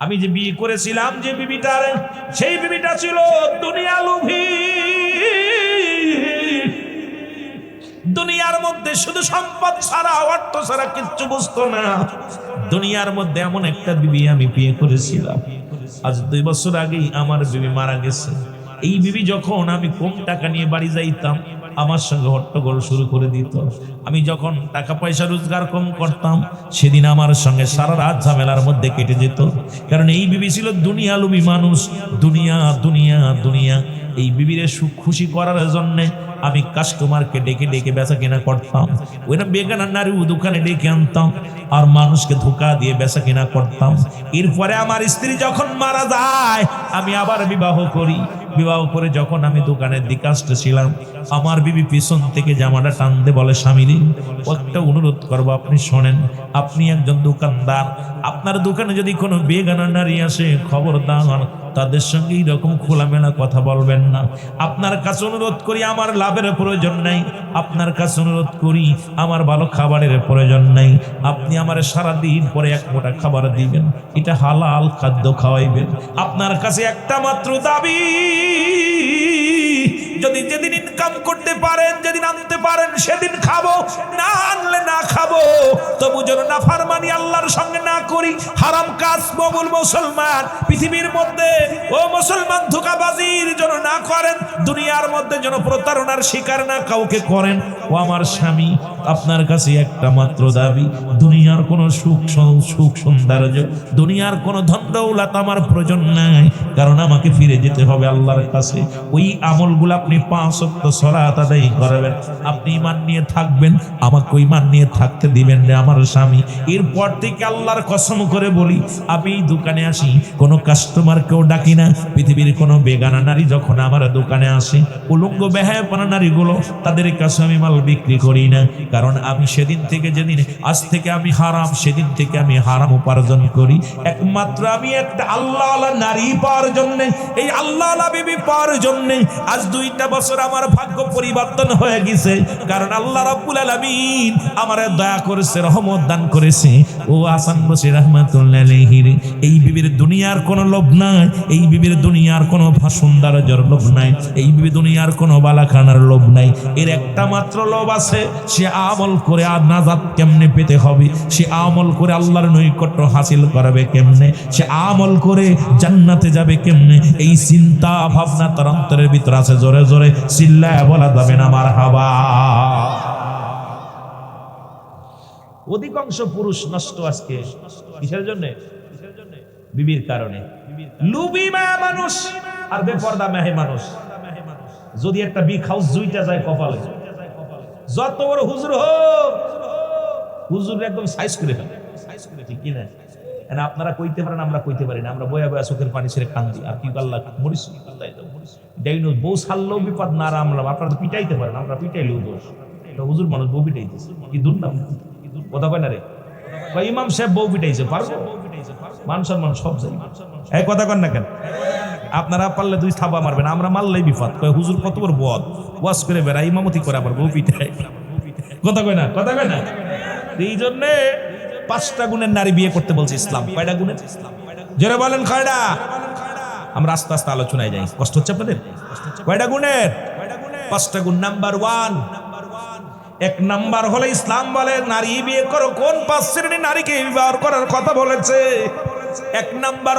আমি যে বিয়ে করেছিলাম যে বিবিটার, সেই বিবিটা ছিল দুনিয়া লোভী। দুনিয়ার মধ্যে শুধু সম্পদ ছাড়া, অর্থ ছাড়া কিচ্ছু বুঝতো না। দুনিয়ার মধ্যে এমন একটা বিবি আমি বিয়ে করেছিলাম। আজ 2 বছর আগেই আমার বিবি মারা গেছে। এই বিবি যখন আমি কম টাকা নিয়ে বাড়ি যাইতাম, আমার সঙ্গে হট্টগোল শুরু করে দিত। আমি যখন টাকা পয়সা রোজগার কম করতাম, সেদিন আমার সঙ্গে সারা রাত ঝামেলার মধ্যে কেটে যেত। কারণ এই বিবি ছিল দুনিয়া লোভী মানুষ। দুনিয়া দুনিয়া দুনিয়া। এই বিবিরে সুখ খুশি করার জন্যে আমি কাস্টমারকে ডেকে ডেকে বেচা কেনা করতাম। ওইটা বেগানা নারী দোকানে ডেকে আনতাম আর মানুষকে ধোকা দিয়ে বেচা কেনা করতাম। এরপরে আমার স্ত্রী যখন মারা যায়, আমি আবার বিবাহ করি। বিবাহ করে যখন আমি দোকানের দিকে আসতেছিলাম, আমার বিবি পিছন থেকে জামাটা টানতে বলে, স্বামীরে একটা অনুরোধ করবো, আপনি শোনেন, আপনি একজন দোকানদার, আপনার দোকানে যদি কোনো বেগানা নারী আসে, খবরদার তাদের সঙ্গে এইরকম খোলামেলা কথা বলবেন না। আপনার কাছে অনুরোধ করি, আমার লাভের প্রয়োজন নাই। আপনার কাছে অনুরোধ করি, আমার ভালো খাবারের প্রয়োজন নাই। আপনি আমার সারাদিন পরে 1 মুঠা খাবার দিবেন, এটা হালাল খাদ্য খাওয়াইবেন। আপনার কাছে একটা মাত্র দাবি, যদি যেদিন ইনকাম করতে পারেন, যেদিন আনতে পারেন, সেদিন খাবো, না আনলে না খাবো। তবু যেন নাফরমানি আল্লাহর সঙ্গে না করি, হারাম কাজ মগুল মুসলমান পৃথিবীর মধ্যে ও মুসলমান ধোঁকাবাজির যেন না করেন, দুনিয়ার মধ্যে যেন প্রতারণার শিকার না কাউকে করেন। ও আমার স্বামী, আপনার কাছে একটা মাত্র দাবি, দুনিয়ার কোনো সুখ সৌন্দর্য, দুনিয়ার কোনো ধন দৌলত আমার প্রয়োজন নাই। কারণ আমাকে ফিরে যেতে হবে আল্লাহর কাছে। ওই আমলগুলো আপনি 5 ওয়াক্ত সালাত আদায় করবেন, আপনি ঈমান নিয়ে থাকবেন, আমাকে ঈমান নিয়ে থাকতে দিবেন রে আমার স্বামী। এরপর থেকে আল্লাহর কসম করে বলি, আমি দোকানে আসি, কোনো কাস্টমারকেও ডাকি না। পৃথিবীর কোনো বেগানা নারী যখন আমার দোকানে আসে, উলঙ্গ বেহায়াপনা নারীগুলো, তাদের কাছে আমি মাল বিক্রি করি না। কারণ আমি সেদিন থেকে, যেদিন আজ থেকে আমি হারাম, সেদিন থেকে আমি হারাম উপার্জন করি। একমাত্র আমি একটা আল্লাহওয়ালা নারী পাওয়ার জন্যে, এই আল্লাহওয়ালা বিবি পাওয়ার জন্যে আজ 2টা বছর আমার ভাগ্য পরিবর্তন হয়ে গেছে। কারণ আল্লাহ রাব্বুল আলামিন আমারে দয়া করেছে, রহমত দান করেছে। ও হাসান বসরি রাহমাতুল্লাহ আলাইহি, এই বিবির দুনিয়ার কোনো লোভ নাই, এই বিবির দুনিয়ার কোনো সৌন্দর্যের লোভ নাই, এই বিবি দুনিয়ার কোনো বালাখানার লোভ নাই। এর একটা মাত্র লোভ আছে, সে আমল করে আর নাজাত কেমনে পেতে হবে, সে আমল করে আল্লাহর নৈকট্য হাসিল করবে কেমনে, সে আমল করে জান্নাতে যাবে কেমনে, এই চিন্তা ভাবনা তার অন্তরের ভিতর আছে। জোরে জোরে চিল্লায় বলা যাবে না মারহাবা। অধিকাংশ পুরুষ নষ্ট আজকে কিসের জন্য? বিবির কারণে। লুবি মায়া মানুষ আর বেপরদা মেহে মানুষ। যদি একটা বিগ হাউস জুইটা যায় কপালে, যত বড় হুজুর হোক, হুজুর একদম সাইজ করে ফেলে, ঠিক কিনা? আপনারা কইতে পারেন, আমরা কইতে পারি না। আমরা বয়া বয়া চোখের পানি ছেড়ে কান্দি, আর কি আল্লাহ মরিস ডাইনো বউ ছাড়লেও বিপদ না রামলাম। আপনারা পিটাইতে পারেন, আমরা পিটাইলেও দোষ। হুজুর মানুষ বউ পিটাইতেছে, কি দুর্নাম কথা কয় না রে। ইমাম সাহেব বউ পিটাইছে, পারবো? মান সম্মান সব যাই, এই কথা কন না কেন? আপনারা পারলে 2 থাবা মারবেন, আমরা মারলেই বিপদ। কয় হুজুর কত বড় বদ, ওয়াজ করে বেড়া, ইমামতি করে, আবার বউ পিটায়। কথা কয় না, কথা কয় না। এই জন্যে 5টা গুণের নারী বিয়ে করতে বলছে ইসলাম। কয়টা গুণের? জোরে বলেন কয়টা? আমরা আস্তে আস্তে আলোচনায় যাই, কষ্ট হচ্ছে আপনাদের? কয়টা গুণের? 5টা গুণ। নাম্বার 1, 1 নাম্বার হলো ইসলাম বলে নারী বিয়ে করো। কোন 5 শ্রেণীর নারীকে বিবাহ করার কথা বলেছে? 1 নাম্বার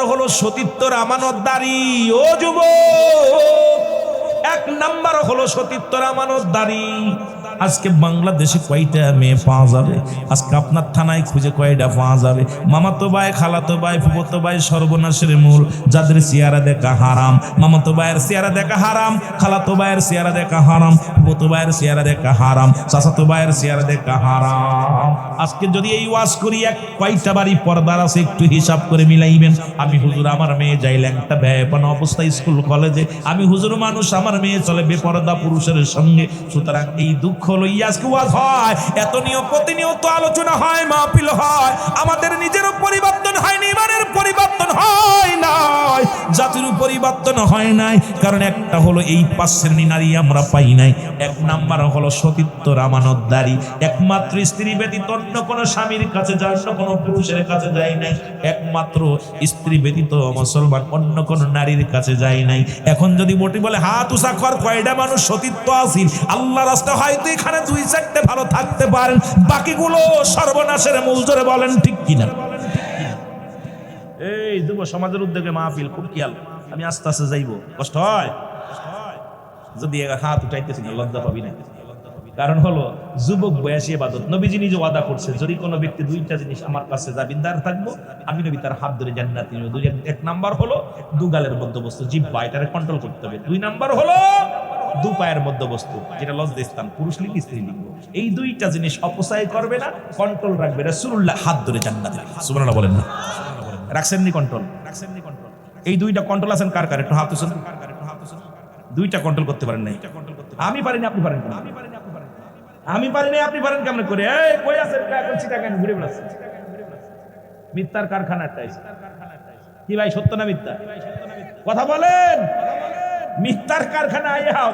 হলো সতীত্বর আমানতদারি। ও যুবক, 1 নাম্বার হলো সতীত্বর আমানতদারি। আজকে বাংলাদেশে কয়টা মেয়ে পাওয়া যাবে? আজকে আপনার থানায় খুঁজে কয়টা পাওয়া যাবে? মামাতো ভাই, খালাতো ভাই, ফুফাতো ভাই সর্বনাশের মূল, যাদের চেহারা দেখা হারাম। মামাতো ভাইয়ের চেহারা দেখা হারাম, খালাতো ভাইয়ের চেহারা দেখা হারাম, ফুফাতো ভাইয়ের চেহারা দেখা হারাম, চাচাতো ভাইয়ের চেহারা দেখা হারাম। আজকে যদি এই ওয়াজ করি, কয়টা বাড়ি পর্দার আছে একটু হিসাব করে মিলাইবেন। আমি হুজুর, আমার মেয়ে যাই ল্যাংটা বেপনা অবস্থায় স্কুল কলেজে। আমি হুজুর মানুষ, আমার মেয়ে চলে বেপরদা পুরুষের সঙ্গে। সুতরাং এই দুঃখ লইয়া আজকে ওয়াজ হয়, এত নিয়ম প্রতিনিয়ত আলোচনা হয়, মাহফিল হয়। আমাদের নিজেরও পরিবর্তন হয়নি, ইমানের পরিবর্তন হয় নাই। যাতে মৃত্যুর পরিবর্তন হয় নাই, কারণ একটা হলো এই 5 শ্রেণী নারী আমরা পাই নাই। এক নাম্বার হলো সতীত্বর আমানতদারি, একমাত্র স্ত্রী ব্যতীত অন্য কোনো স্বামীর কাছে যায়, অন্য কোনো পুরুষের কাছে যায় নাই, একমাত্র স্ত্রী ব্যতীত মুসলমান অন্য কোনো নারীর কাছে যায় নাই। এখন যদি মোটি বলে হাত উঁচা কর, কয়টা মানুষ সতীত্ব আসিল আল্লাহ রাস্তা, হয়তো এখানে 2-4টে ভালো থাকতে পারেন, বাকিগুলো সর্বনাশের মূল। জোরে বলেন ঠিক কিনা? এই যুব সমাজের উদ্যোগে মাহফিল, খুব খেয়াল। আমি আস্তে আস্তে যাইব, কষ্ট হয় যদি হাত উঠাইতেছি না, লজ্জা পাবি না। কারণ হলো যুবক বয়সী ইবাদত। নবীজি নিজে ওয়াদা করছে, যদি কোনো ব্যক্তি 2টা জিনিস আমার কাছে জামিনদার থাকবো, আমি নবী তার হাত ধরে জান্নাতে নিব। এক নাম্বার হলো দুগালের মধ্যবস্তু, জিহ্বা, এটারে কন্ট্রোল করতে হবে। 2 নাম্বার হলো 2 পায়ের মধ্যবস্তু, যেটা লজ্জাস্থান, পুরুষ লিঙ্গ স্ত্রী লিঙ্গ। এই 2টা জিনিস অপচয় করবে না, কন্ট্রোল রাখবে। রাসূলুল্লাহ হাত ধরে জান্নাতে, সুবহানাল্লাহ বলেন না? রাখছেন নি কন্ট্রোল? এই 2টা কন্ট্রোল আছেন কার কার? একটু হাত তুলুন। 2টা কন্ট্রোল করতে পারেন নাই? আমি পারিনি, আপনি পারেন কেন? আমি পারিনি, আপনি পারেন কেমন করে? এই কই আছেন? এখন চিটাগাং ঘুরে বেড়াচ্ছেন, মিথ্যার কারখানা একটাই। কি ভাই, সত্য না মিথ্যা? কথা বলেন। মিথ্যার কারখানা আইয়াও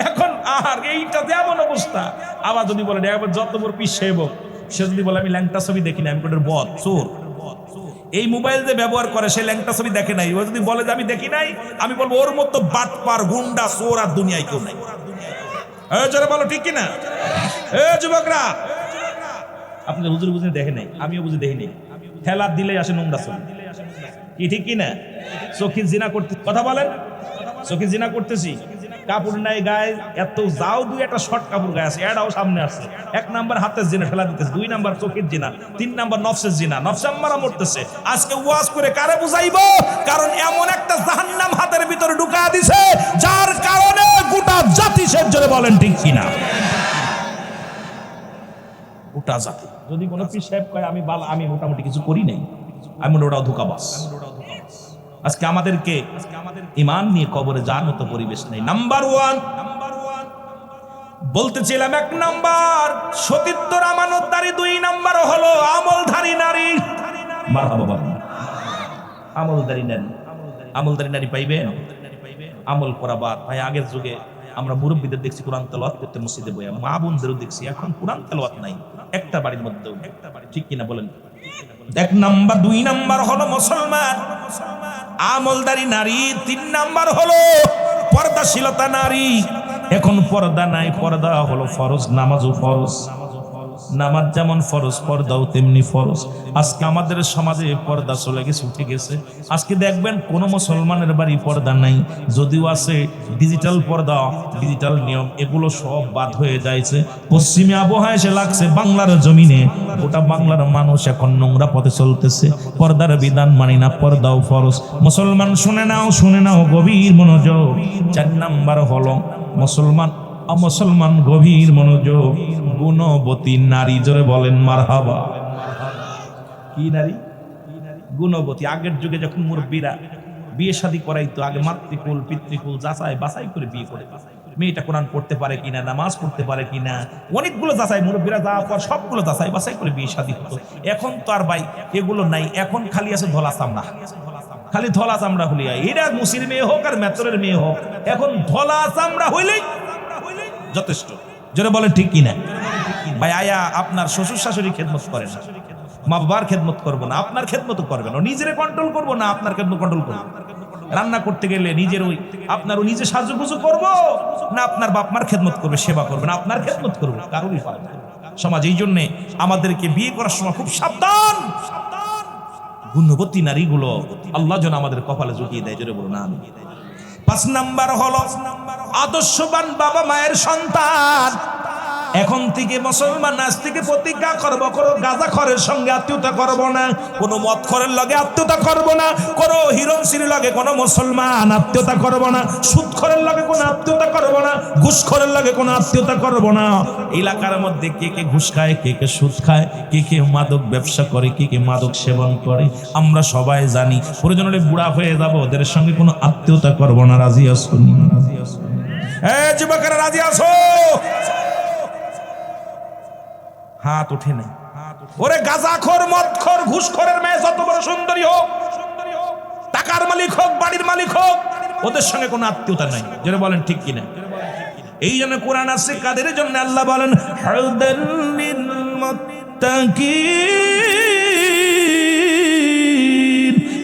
এখন। আর এইটা যেমন অবস্থা, আবার যদি বলেন যত বড় পিস সেবক, সে যদি বলে আমি ল্যাংটা ছবি দেখি না, আমি কোটের বদ চোর। এই মোবাইল যে ব্যবহার করে সে ল্যাংটা ছবি দেখে নাই, ও যদি বলে যে আমি দেখি নাই, আমি বলবো ওর মতো বাটপার গুন্ডা চোর আর দুনিয়ায় কেউ নাই। জোরে বলো ঠিক কিনা? যুবকরা, আপনি হুজুর বুঝে দেখে নাই, আমিও বুঝে দেখি নাই। ঠেলা দিলে আসে নোংরা ছবি, কি ঠিক কিনা? চোখে জিনা করতে, কথা বলেন, চোখে জিনা করতেছি, কাপড় নাই গায়ে, এত যাও 2-1টা শর্ট কাপড় গায়ে আছে, এটাও সামনে আসছে। 1 নাম্বার হাতের জিনা ঠেলা দিতেছে, 2 নাম্বার চোখের জিনা, 3 নাম্বার নফসের জিনা, নফসে আম্মারা মরতেছে। আজকে ওয়াজ করে কারে বুঝাইবো? কারণ এমন একটা জাহান্নাম হাতের ভিতরে ঢুকা দিছে, যার কারণে গোটা জাতি শেষ। জোরে বলেন ঠিক কিনা? গোটা জাতি। যদি কোনো পীর সাহেব কয় আমি মোটামুটি কিছু করি নাই, আমি ওটাও ধোঁকাবাজ। আজকে আমাদেরকে ঈমান নিয়ে কবরে যাওয়ার মতো পরিবেশ নেই। নাম্বার 1 বলতেছিলাম, 1 নাম্বার সতীত্বর আমানতদারি, 2 নাম্বার হলো আমলধারী নারী। মারহাবা, আমলধারী নারী। আমলধারী নারী পাইবেন? আমল করা বাদ ভাই। আগের যুগে আমরা মুরব্বীদের দেখছি কোরআন তেলাওয়াত করতে মসজিদে বইয়া, মা বোনদেরও দেখছি এখন কোরআন তেলাওয়াত নাই একটা বাড়ির মধ্যেও, ঠিক কিনা বলেন? 1 নাম্বার। 2 নাম্বার হলো মুসলমান আমলদারি নারী। 3 নাম্বার হলো পর্দাশীলতা নারী। এখন পর্দা নাই, পর্দা হলো ফরজ, নামাজও ফরজ। নামাজ যেমন ফরজ, পর্দাও তেমনি ফরজ। আজকে আমাদের সমাজে পর্দা চলে গেছে, উঠে গেছে। আজকে দেখবেন কোন মুসলমানের বাড়ি পর্দা নাই, যদিও আছে ডিজিটাল পর্দা, ডিজিটাল নিয়ম, এগুলো সব বাদ হয়ে যাইছে। পশ্চিমে আবহাওয়া এসে লাগছে বাংলার জমিনে, গোটা বাংলার মানুষ এখন নোংরা পথে চলতেছে। পর্দার বিধান মানি না, পর্দাও ফরজ। মুসলমান শুনে নাও গভীর মনোযোগ। 4 নাম্বার হলো মুসলমান গভীর মনোযোগ, গুণবতী নারী। জোরে বলেন মারহাবা। কি নারী? গুণবতী। আগের যুগে যখন মুরব্বীরা বিয়ে শাদী করাইতো, আগে মাতৃকুল পিতৃকুল যাচাই বাছাই করে বিয়ে করে, মেয়েটা কোরআন পড়তে পারে কিনা, নামাজ পড়তে পারে কিনা, অনেকগুলো যাচাই, মুরব্বীরা যাওয়ার পর সবগুলো যাচাই বাছাই করে বিয়ে শাদী হতো। এখন তো আর ভাই এগুলো নাই, এখন খালি আছে ধলা চামড়া, খালি ধলা চামড়া হলিয়া। এরা মুসির মেয়ে হোক আর মেতরের মেয়ে হোক, এখন ধলা চামড়া হইলেই যথেষ্ট। জোরে বলেন ঠিক কিনা? ভাই আয়া আপনার শ্বশুর শাশুড়ি খেদমত করে না, মা বাবার খেদমত করবো না, আপনার খেদমত করবে না, নিজেরে কন্ট্রোল করবো না, আপনার খেদমত কন্ট্রোল করবো। রান্না করতে গেলে নিজের আপনার নিজে সাজুগুজু করবো না, আপনার বাপ মার খেদমত করবে, সেবা করবে না, আপনার খেদমত করবো, কারোরই পারে না সমাজ। এই জন্যে আমাদেরকে বিয়ে করার সময় খুব সাবধান। গুণবতী নারীগুলো আল্লাহ যেন আমাদের কপালে জুটিয়ে দেয়। জোরে বলুন আমিন। 5 নাম্বার হলো আদর্শবান বাবা মায়ের সন্তান। এখন থেকে মুসলমান আজ থেকে প্রতিজ্ঞা করবো, কোনো গাঁজাখরের সঙ্গে আত্মীয়তা করবো না, কোনো মদখরের লগে আত্মীয়তা করবো না, কোনো হিরণশির লগে কোনো মুসলমান আত্মীয়তা করবো না, সুদখরের লগে কোনো আত্মীয়তা করবো না, ঘুষখরের লগে কোনো আত্মীয়তা করবো না। এলাকার মধ্যে কে কে ঘুষ খায়, কে কে সুদ খায়, কে কে মাদক ব্যবসা করে, কে কে মাদক সেবন করে, আমরা সবাই জানি। প্রয়োজন হলে বুড়া হয়ে যাবো, ওদের সঙ্গে কোনো আত্মীয়তা করবো না। রাজি আছো? যুবকেরা রাজি আছো? হাত উঠে নাই। ওরে গাঁজাখোর, মদখোর, ঘুষখোরের মেয়ে যত বড় সুন্দরী হোক, টাকা টাকার মালিক হোক, বাড়ির মালিক হোক, ওদের সঙ্গে কোনো আত্মীয়তা নাই। যেটা বলেন ঠিক কিনা? এই জন্য কোরআন আছে কাদের জন্য? আল্লাহ বলেন হুদাল লিল মুত্তাকিন,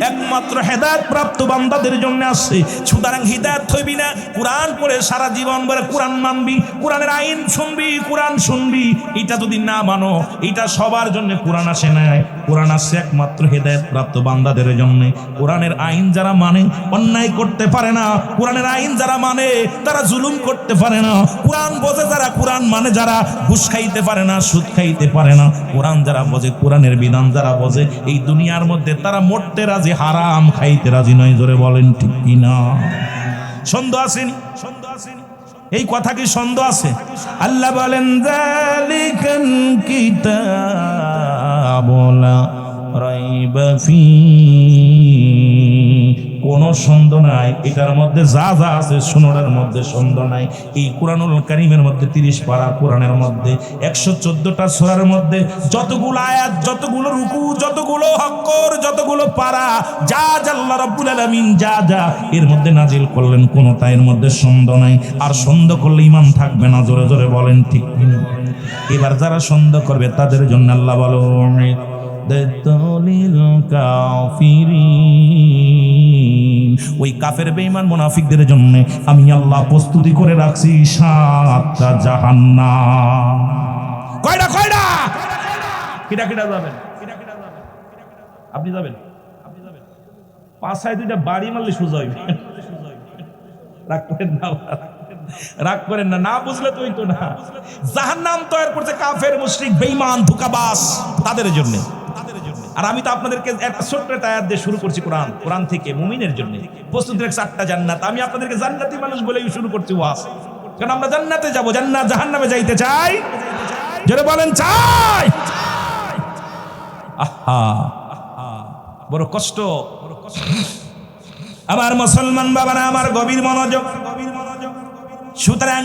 একমাত্র হেদায়েত প্রাপ্ত বান্দাদের জন্য আছে। সুতরাং হিদায়াত হইবি না, কোরআন পড়ে সারা জীবন ভরে কোরআন মানবি, কোরআনের আইন শুনবি, কোরআন শুনবি, এটা যদি না মানো, এটা সবার জন্য কোরআন আসে নাই। কোরআন আসছে একমাত্র হেদায়েত প্রাপ্ত বান্দাদের জন্য। কোরআনের আইন যারা মানে অন্যায় করতে পারে না, কোরআনের আইন যারা মানে তারা জুলুম করতে পারে না, কোরআন বোঝে যারা, কোরআন মানে যারা ঘুষ খাইতে পারে না, সুদ খাইতে পারে না, কোরআন যারা বোঝে, কোরআনের বিধান যারা বোঝে, এই দুনিয়ার মধ্যে তারা মরতে রাজি, হারাম খাইতে রাজি নয়। জোরে বলেন ঠিক কিনা? সন্দেহ আসেনি? এই কথা কি সন্দেহ আছে? আল্লাহ বলেন যালিকাল কিতাবু লা রাইবা ফীহি, কোনো সন্দেহ নাই এটার মধ্যে, যা যা আছে শুনোর মধ্যে সন্দেহ নাই। এই কুরআনুল কারীমের মধ্যে 30 পারা কোরআনের মধ্যে 114টা সূরার মধ্যে যতগুলো আয়াত, যতগুলো রুকু, যতগুলো হক্কর, যতগুলো পারা, যা আল্লাহ রাব্বুল আলামিন যা যা এর মধ্যে নাজিল করলেন, কোনোটা এর মধ্যে সন্দেহ নাই। আর সন্দেহ করলে ঈমান থাকবে না। জোরে জোরে বলেন ঠিক কিনা? এবার যারা সন্দেহ করবে তাদের জন্য আল্লাহ বলেন ওই কাফের বেঈমান মুনাফিকদের জন্য আমি আল্লাহ প্রস্তুতি করে রাখছি 7টা জাহান্নাম। কয়টা? কিটা যাবেন? আপনি যাবেন? পাছায় 2টা বাড়ি মারলে সোজা হইবে। রাগ করেন না, না বুঝলে তো হইতো না। জাহান্নাম তৈরি করছে কাফের, মুশরিক, বেঈমান, ধোঁকাবাজ, তাদের জন্য। আর আমি তো আপনাদেরকে একটা ছোট্ট আয়াত দিয়ে শুরু করছি কোরআন থেকে মুমিনের জন্য প্রস্তুত রাখছি 8টা জান্নাত। আমি আপনাদেরকে জান্নাতি মানুষ বলেই শুরু করছি ওয়াজ, কারণ আমরা জান্নাতে যাব, জান্নাত জাহান্নামে যাইতে চাই। যারা বলেন চাই, আহা বড় কষ্ট। আমার মুসলমান বাবারা, আমার গভীর মনোযোগ। সুতরাং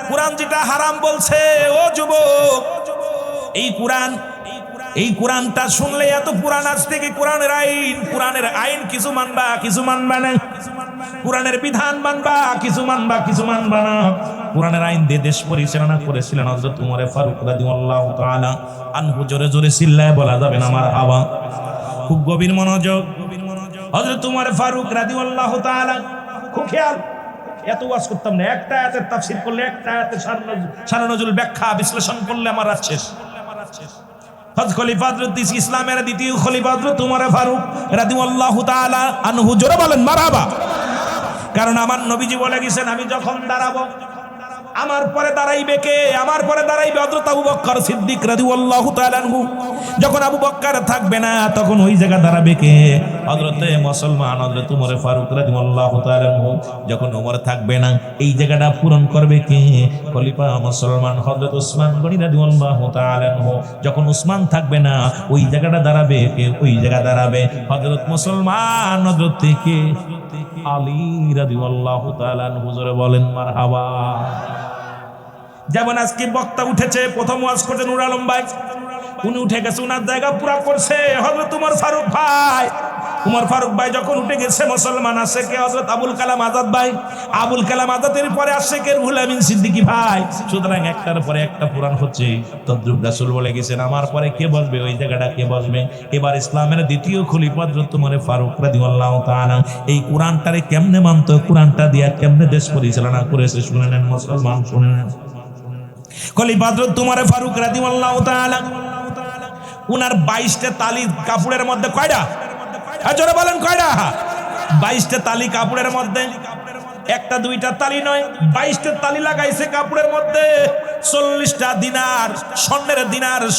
কোরআন যেটা হারাম বলছে, ও যুবক, এই কোরআনটা শুনলে এত পুরাণ, আজ থেকে কোরআনের আইন কিছু মানবা, কিছু মানবা না। কোরআনের বিধান মানবা, কিছু মানবা, কিছু মানবা না। কোরআনের আইন দিয়ে দেশ পরিচালনা করেছিলেন হযরত উমর ফারুক রাদিয়াল্লাহু তাআলা আনহু। জোরে জোরে চিল্লায় বলা যাবে না মারহাবা? খুব গভীর মনোযোগ। হযরত উমর ফারুক রাদিয়াল্লাহু তাআলা, খুব খেয়াল। এত ওয়াজ করতাম না, একটা আয়াতের তাফসীর করলে, একটা আয়াতের শান নজুল ব্যাখ্যা বিশ্লেষণ করলে আমার রাত শেষ। খলিফা হযরত ইসলামের দ্বিতীয় খলিফা হযরত উমর ফারুক রাদিয়াল্লাহু তাআলা আনহু। জোরে বলেন মারহাবা? কারণ আমার নবীজি বলে গেছেন, আমি যখন দাঁড়াবো আমার পরে দাঁড়াইবে কে? আমার পরে দাঁড়াইবে হযরত আবু বকর সিদ্দিক রাদিয়াল্লাহু তাআলা আনহু। যখন আবু বকর থাকবে না, তখন ওই জায়গা দাঁড়াবে কে? হযরতে মুসলমান হযরত উমর ফারুক রাদিয়াল্লাহু তাআলা আনহু। যখন উমর থাকবে না, এই জায়গাটা পূরণ করবে কে? খলিফা মুসলমান হযরত উসমান গনি রাদিয়াল্লাহু তাআলা আনহু। যখন উসমান থাকবে না, ওই জায়গাটা দাঁড়াবে কে? ওই জায়গা দাঁড়াবে হযরত মুসলমান হযরত থেকে আলী রাদিয়াল্লাহু তাআলা আনহু। জোরে বলেন মারহাবা? যেমন আজকে বক্তা উঠেছে, প্রথম ওয়াজ করতে নূর আলম ভাই, উনি উঠে গেছে, উনার জায়গা পুরা করছে হযরত উমর ফারুক ভাই। উমর ফারুক ভাই যখন উঠে গেছে, মুসলমান আসে কে? হযরত আবুল কালাম আজাদ ভাই। আবুল কালাম আজাদের পরে আসে কে? রুহুল আমিন সিদ্দিকী ভাই। সুতরাং একটার পরে একটা পুরাণ হচ্ছে। তদ্রুপ রাসূল বলে গেছেন, আমার পরে কে বসবে, ওই জায়গাটা কে বসবে। এবার ইসলামের দ্বিতীয় খলিফা হযরত উমর ফারুক রাদিয়াল্লাহু তাআলা এই কোরআনটারে কেমনে মানতো, কোরআনটা দিয়া কেমনে দেশ পরিচালনা করেছে, শুনে নেন মুসলমান, শুনে নেন। খলিফা হযরত উমর ফারুক রাদিয়াল্লাহু তাআলা, উনার 22টা তালি কাপড়ের মধ্যে কয়টা? জোরে বলেন কয়টা? 22টা তালি কাপড়ের মধ্যে, একটা দুইটা তালি নয়, 22টা তালি লাগাইছে কাপড়ের মধ্যে। 40টা দিনার,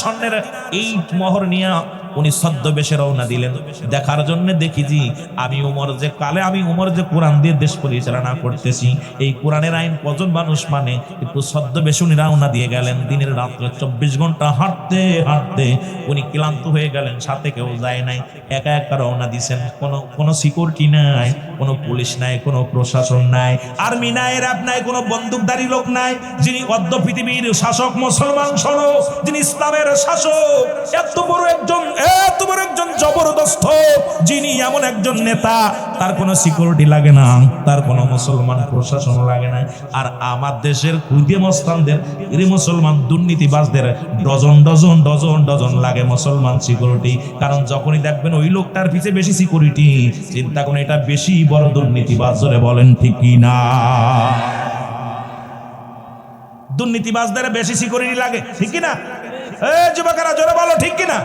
স্বর্ণের এই মোহর নিয়ে উনি ছদ্মবেশে রওনা দিলেন দেখার জন্য। দেখিজি আমি উমর যে কোরআন দিয়ে দেশ পরিচালনা করতেছি, এই কোরআনের আইন কজন মানুষ মানে, একটু ছদ্মবেশে উনি রওনা দিয়ে গেলেন। দিনের রাত্রে 24 ঘন্টা হাঁটতে হাঁটতে উনি ক্লান্ত হয়ে গেলেন, সাথে কেউ যায় নাই, একা একা রওনা দিয়েছেন। কোনো সিকিউরিটি নাই, কোনো পুলিশ নাই, কোনো প্রশাসন নাই, আর্মি নাই, র্যাব নাই, কোনো বন্দুকধারী লোক নাই। যিনি অর্ধ পৃথিবীর শাসক মুসলমান শোনো, যিনি ইসলামের শাসক, এত বড় একজন তোমার একজন জবরদস্ত, যিনি এমন একজন নেতা, তার কোনো সিকিউরিটি লাগে না, তার কোনো মুসলমান প্রশাসন লাগে না। আর আমার দেশের খুদে মস্তানদের, মুসলমান দুর্নীতিবাজদের ডজন ডজন ডজন ডজন লাগে মুসলমান সিকিউরিটি। কারণ যখনই দেখবেন ওই লোকটার পিছে বেশি সিকিউরিটি, চিন্তা করুন এটা বেশি বড় দুর্নীতিবাজ। জোরে বলেন ঠিক কি না? দুর্নীতিবাজদের বেশি সিকিউরিটি লাগে, ঠিক কি না? যুবকেরা জোরে বলো ঠিক কি না?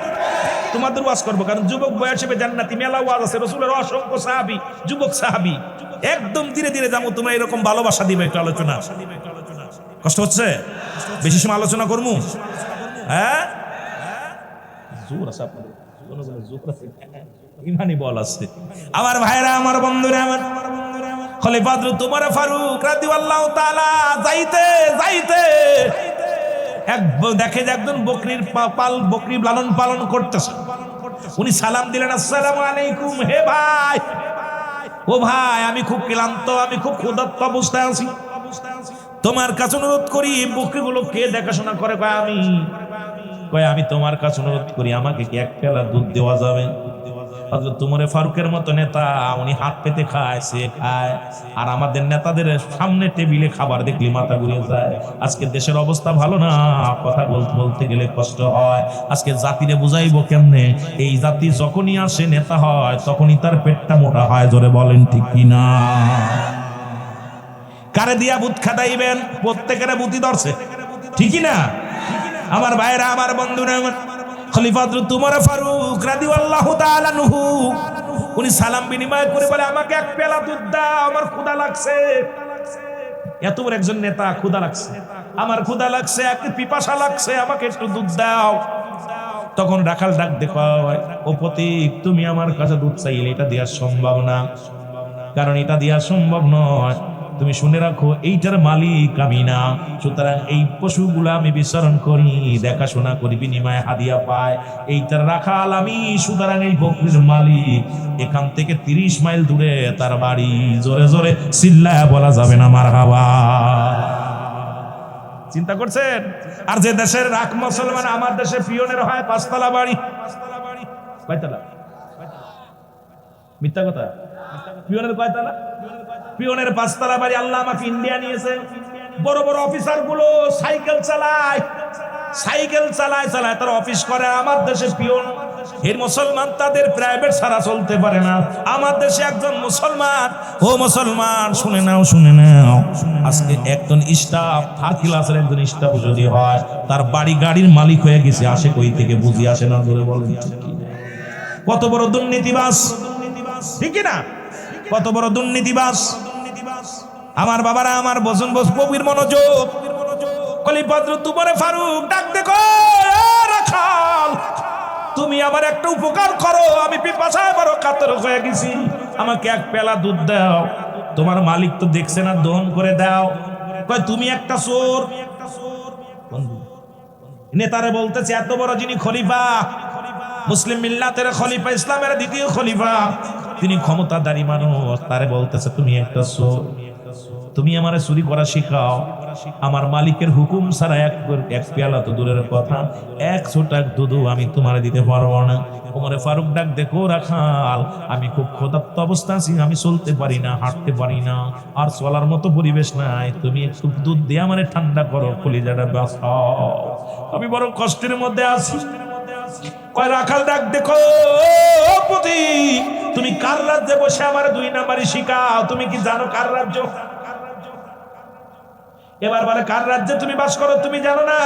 তোমাদের ওয়াজ করবো, কারণ যুবক বয়সে জান্নাতি মেলা ওয়াজ আছে, রাসূলের অসংখ্য সাহাবী, যুবক সাহাবী। একদম ধীরে ধীরে যাবো, তোমরা এরকম ভালোবাসা দিবে। একটু আলোচনা, কষ্ট হচ্ছে? বেশি সময় আলোচনা করবো? হ্যাঁ, জোর আছে আপনাদের, জোর আছে, ইমানি বল আছে। আমার ভাইরা, আমার বন্ধুরা, আমার খলিফা হযরত ওমর ফারুক রাদিয়াল্লাহু তাআলা যাইতে যাইতে দেখে যে একজন বকরি লালন পালন করতেছে। উনি সালাম দিলেন, আসসালামু আলাইকুম। হে ভাই, ও ভাই, আমি খুব ক্লান্ত, আমি খুব ক্ষুধার্ত অবস্থায় আছি, তোমার কাছে অনুরোধ করি বকরিগুলো কে দেখাশোনা করে? আমি তোমার কাছে অনুরোধ করি, আমাকে কি এক পেলা দুধ দেওয়া যাবে? হযরত ওমর ফারুকের মতো নেতা, উনি হাত পেতে খায়, সে খায়, আর আমাদের নেতাদের সামনে টেবিলে খাবার দেখলে মাথা ঘুরে যায়। আজকে দেশের অবস্থা ভালো না, কথা বলতে গেলে কষ্ট হয়। আজকে জাতিরে বুঝাইবো কেমনে? এই জাতি যখনই আসে নেতা হয়, তখনই তার পেটটা মোটা হয়। জোরে বলেন ঠিক কি না? কারে দিয়া বুত খাটাইবেন? প্রত্যেকের বুতি ধরছে, ঠিকই না? আমার ভাইরা, আমার বন্ধুরা, খলিফা হযরত ওমর ফারুক রাদিয়াল্লাহু তাআলা আনহু, উনি সালাম বিনিময় করে বলে, আমাকে এক পেলা দুধ দাও, আমার ক্ষুধা লাগছে। এত বড় একজন নেতা, ক্ষুধা লাগছে, আমার ক্ষুধা লাগছে, একটু পিপাসা লাগছে, আমাকে একটু দুধ দাও। তখন রাখাল ডাক দেখো, ও প্রতীক, তুমি আমার কাছে দুধ চাইলে এটা দেওয়া সম্ভব না, কারণ এটা দেওয়া সম্ভব নয়। তুমি শুনে রাখো, এইটার মালিক আমি না, সুতরাং এই পশুগুলা আমি বিচরণ করি, দেখাশোনা করি, বিনিময়ে হাদিয়া পায়। এইটার রাখাল আমি, সুতরাং এই বকরির মালিক। এখান থেকে 30 মাইল দূরে তার বাড়ি। জোরে জোরে চিল্লায়া বলা যাবে না মারহাবা। চিন্তা করছেন? আর যে দেশের রাখ মুসলমান, আমার দেশে পিয়নের হয় 5 তলা বাড়ি, কয়তলা? মিথ্যা কথা। পিয়নের কয়তলা? পিয়নের 5 তলা বাড়ি। আল্লাহ আমাকে ইন্ডিয়া নিয়েছে, বড় বড় অফিসার গুলো সাইকেল চালায়, তারা অফিস করে। আমার দেশে পিয়ন, এর মুসলমান, তাদের প্রাইভেট ছাড়া চলতে পারে না। আমার দেশে একজন মুসলমান, ও মুসলমান শুনে নাও, আজকে একজন স্টাফ, থার্ড ক্লাসের একজন স্টাফ যদি হয়, তার বাড়ি গাড়ির মালিক হয়ে গেছে, আসে কই থেকে? বুঝি আসে না। ধরে বলেন কত বড় দুর্নীতিবাজ, ঠিক না? কত বড় দুর্নীতিবাজ। আমার বাবারা, আমার বজন গভীর মনোযোগ। খলিফা হযরত ওমর ফারুক ডাক দেখো, রাখাল, তুমি আমার একটা উপকার করো, আমি পিপাসায় বড় কাতর হয়ে গেছি, আমাকে এক পেলা দুধ দাও। তোমার মালিক তো দেখছে না, দহন করে দাও। কয় তুমি একটা চোর। নেতারে বলতেছে, এত বড় যিনি খলিফা, মুসলিম মিল্লাতের খলিফা, ইসলামের দ্বিতীয় খলিফা, তিনি ক্ষমতাধারী মানুষ, তারে বলতেছে তুমি একটা চোর, তুমি আমারে চুরি করা শিখাও। আমার মালিকের হুকুম ছাড়া এক পেয়ালা তো দূরের কথা, 1 ছোটাক দুধু আমি তোমারে দিতে পারবো না। ওমর ফারুক ডাক দেখো, রাখাল, আমি খুব ক্ষুধার্ত অবস্থা আছি, আমি চলতে পারি না, হাঁটতে পারি না, আর চলার মতো পরিবেশ নাই, তুমি একটু দুধ দিয়ে আমারে ঠান্ডা করো, কলিজাটা বাঁচাও, আমি বড় কষ্টের মধ্যে আছি। কয় রাখাল ডাক দেখো, তুমি কার রাজ্যে বসে আমার 2 নাম্বারই শিখাও? তুমি কি জানো কার রাজ্য? এবার বলে, কার রাজ্যে তুমি বাস করো তুমি জানো না?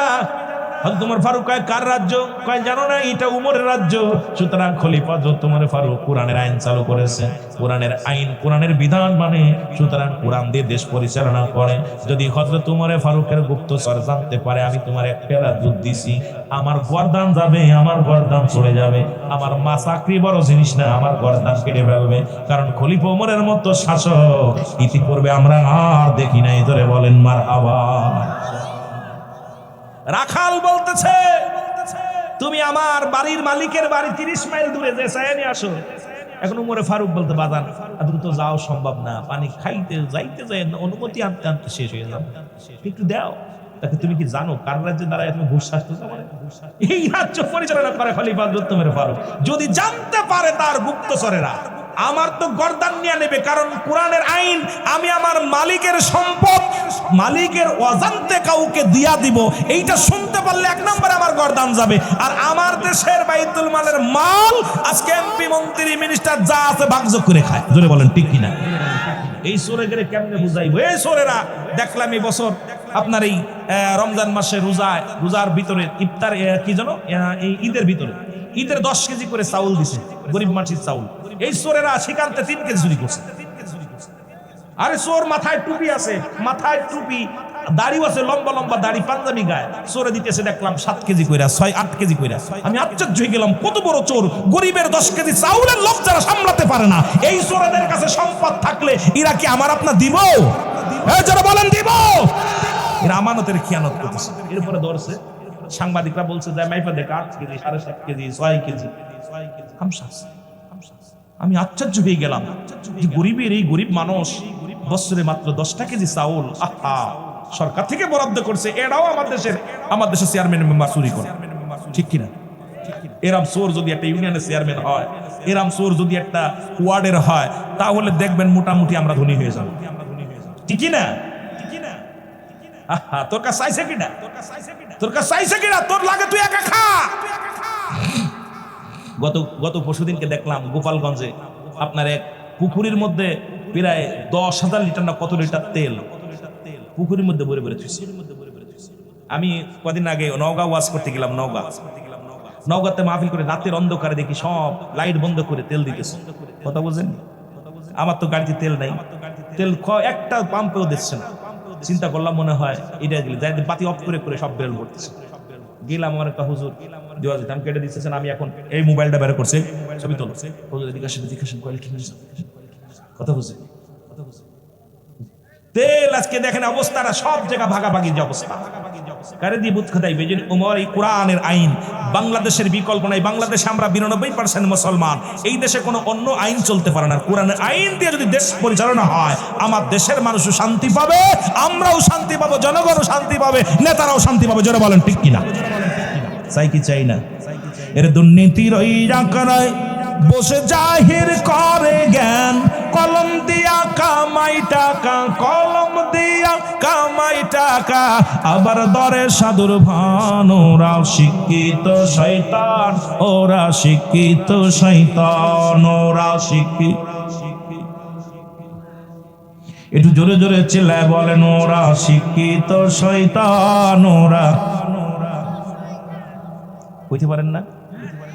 হযরত ওমর ফারুক কয়, কার রাজ্য? কয় জানো না, এটা উমরের রাজ্য। সুতরাং খলিফা হযরত ওমর ফারুক কোরআনের আইন চালু করেছে, কোরআনের আইন, কোরআনের বিধান মানে, সুতরাং কোরআন দিয়ে দেশ পরিচালনা করে। যদি হযরত ওমর ফারুকের গুপ্তচর জানতে পারে আমি তোমার এক পেলা দুধ দিছি, আমার গর্দান যাবে, আমার গর্দান চলে যাবে, আমার মা চাকরি বড় জিনিস না, আমার গর্দান কেটে ফেলবে। কারণ খলিফা ওমরের মতো শাসক ইতিপূর্বে আমরা আর দেখি নাই। ধরে বলেন মারহাবা। রাখাল বলতেছে, তুমি আমার বাড়ির মালিকের বাড়ি 30 মাইল দূরে যে চাই নিয়ে আসো। এখন ওমর ফারুক বলতে, বাজান দ্রুত যাও সম্ভব না, পানি খাইতে যাইতে যায় অনুমতি আনতে আনতে শেষ হয়ে যাবে, একটু দাও। তাকে তুমি কি জানো কার রাজ্যে দাঁড়ায় তুমি ঘুষ শাস্ত্র মানে এই রাজ্য পরিচালনা করে খলিফা হযরত ওমর ফারুক। যদি জানতে পারে তার গুপ্তচরেরা আমার তো গর্দান নিয়ে নেবে, কারণ কোরআনের আইন আমি আমার মালিকের সম্পদ মালিকের অজান্তে কাউকে দিয়া দিব, এইটা শুনতে পারলে এক নম্বরে আমার গর্দান যাবে। আর আমার দেশের বাইতুল মালের মাল আজকে এমপি মন্ত্রী মিনিস্টার যা আছে ভাগযোগ করে খায়। জোরে বলেন ঠিক কিনা? এই সোরে গেলে কেমনে বুঝাইবো? এই সোরেরা দেখলাম এই বছর আপনার এই রমজান মাসে রোজার ভিতরে ইফতার কি জানো এই ঈদের 10 কেজি করে চাউল দিছে, গরিব মানুষের চাউল। এই চোরেরা সেখানতে 3 কেজি চুরি করছে। আরে চোর মাথায় টুপি আছে, মাথায় টুপি, দাড়িও আছে, লম্বা লম্বা দাড়ি, পাঞ্জাবি গায়ে, চোরে দিতেছে দেখলাম 7 কেজি কইরা, 6-8 কেজি কইরা। আমি আশ্চর্য হয়ে গেলাম, কত বড় চোর! গরিবের 10 কেজি চাউলের লোভ যারা সামলাতে পারে না, এই চোরেদের কাছে সম্পদ থাকলে এরা কি আমার আপনার দিব? যারা বলেন দিব, এরা আমানতের খিয়ানত করতেছে। এরপরে ধরছে সাংবাদিকরা বলছে যে মাইফা দেখ 8 কেজি, 7.5 কেজি, 6 কেজি। আমি আশ্চর্য হয়ে গেলাম যে গরিবের এই গরিব মানুষ বছরে মাত্র 10টা কেজি চাউল আহা সরকার থেকে বরাদ্দ করছে, এরাও আমার দেশের চেয়ারম্যান মেম্বার চুরি করে। ঠিক কিনা? এরাম চোর যদি একটা ইউনিয়নের চেয়ারম্যান হয়, এরাম চোর যদি একটা ওয়ার্ডের হয়, তাহলে দেখবেন মোটামুটি আমরা ধনী হয়ে যাব। ঠিক না? তোর কাছে চাইছে কিনা? তোর লাগে তুই একা খা। গত পরশুদিনকে দেখলাম গোপালগঞ্জে আপনার এক পুকুরের মধ্যে প্রায় 10,000 লিটার না কত লিটার তেল পুকুরের মধ্যে ভরে ভরে থুইছে। আমি কদিন আগে নওগাঁ ওয়াজ করতে গেলাম, নওগাঁতে মাহফিল করে রাতের অন্ধকারে দেখি সব লাইট বন্ধ করে তেল দিতেছে। কথা বুঝেন? আমার তো গাড়িতে তেল নাই, তেল একটা পাম্পেও দিচ্ছে না। চিন্তা করলাম মনে হয় এটা গেলে যাই বাতি অফ করে করে সব বেল ভরতেছে। গেলাম আমার একটা হুজুর দাম কেটে দিচ্ছেন, আমি এখন এই মোবাইলটা বের করছে, ছবি তোলো। কথা বুঝে তেল আজকে দেখেন অবস্থাটা সব জায়গা ভাগাভাগি যে অবস্থা। কারে দিয়ে বুঝ খাইবে যে ওমর এই কোরআনের আইন বাংলাদেশের বিকল্প নাই। বাংলাদেশে আমরা 92% মুসলমান, এই দেশে কোনো অন্য আইন চলতে পারে না। কোরআনের আইন দিয়ে যদি দেশ পরিচালনা হয়, আমার দেশের মানুষও শান্তি পাবে, আমরাও শান্তি পাবো, জনগণও শান্তি পাবে, নেতারাও শান্তি পাবে। জোরে বলেন ঠিক কিনা? চাই কি চাই না? এর দুর্নীতির ওই রাকারায় বসে জাহির করে জ্ঞান, কলম দিয়া কামাই টাকা, কলম দিয়া কামাই টাকা, আবার দরে সাধুর ভান। ওরা শিক্ষিত শয়তান, ওরা শিক্ষিত শয়তান, ওরা শিক্ষিত। একটু জোরে জোরে চিল্লায় বলেন ওরা শিক্ষিত শয়তান। ওরা বুঝতে পারেন না?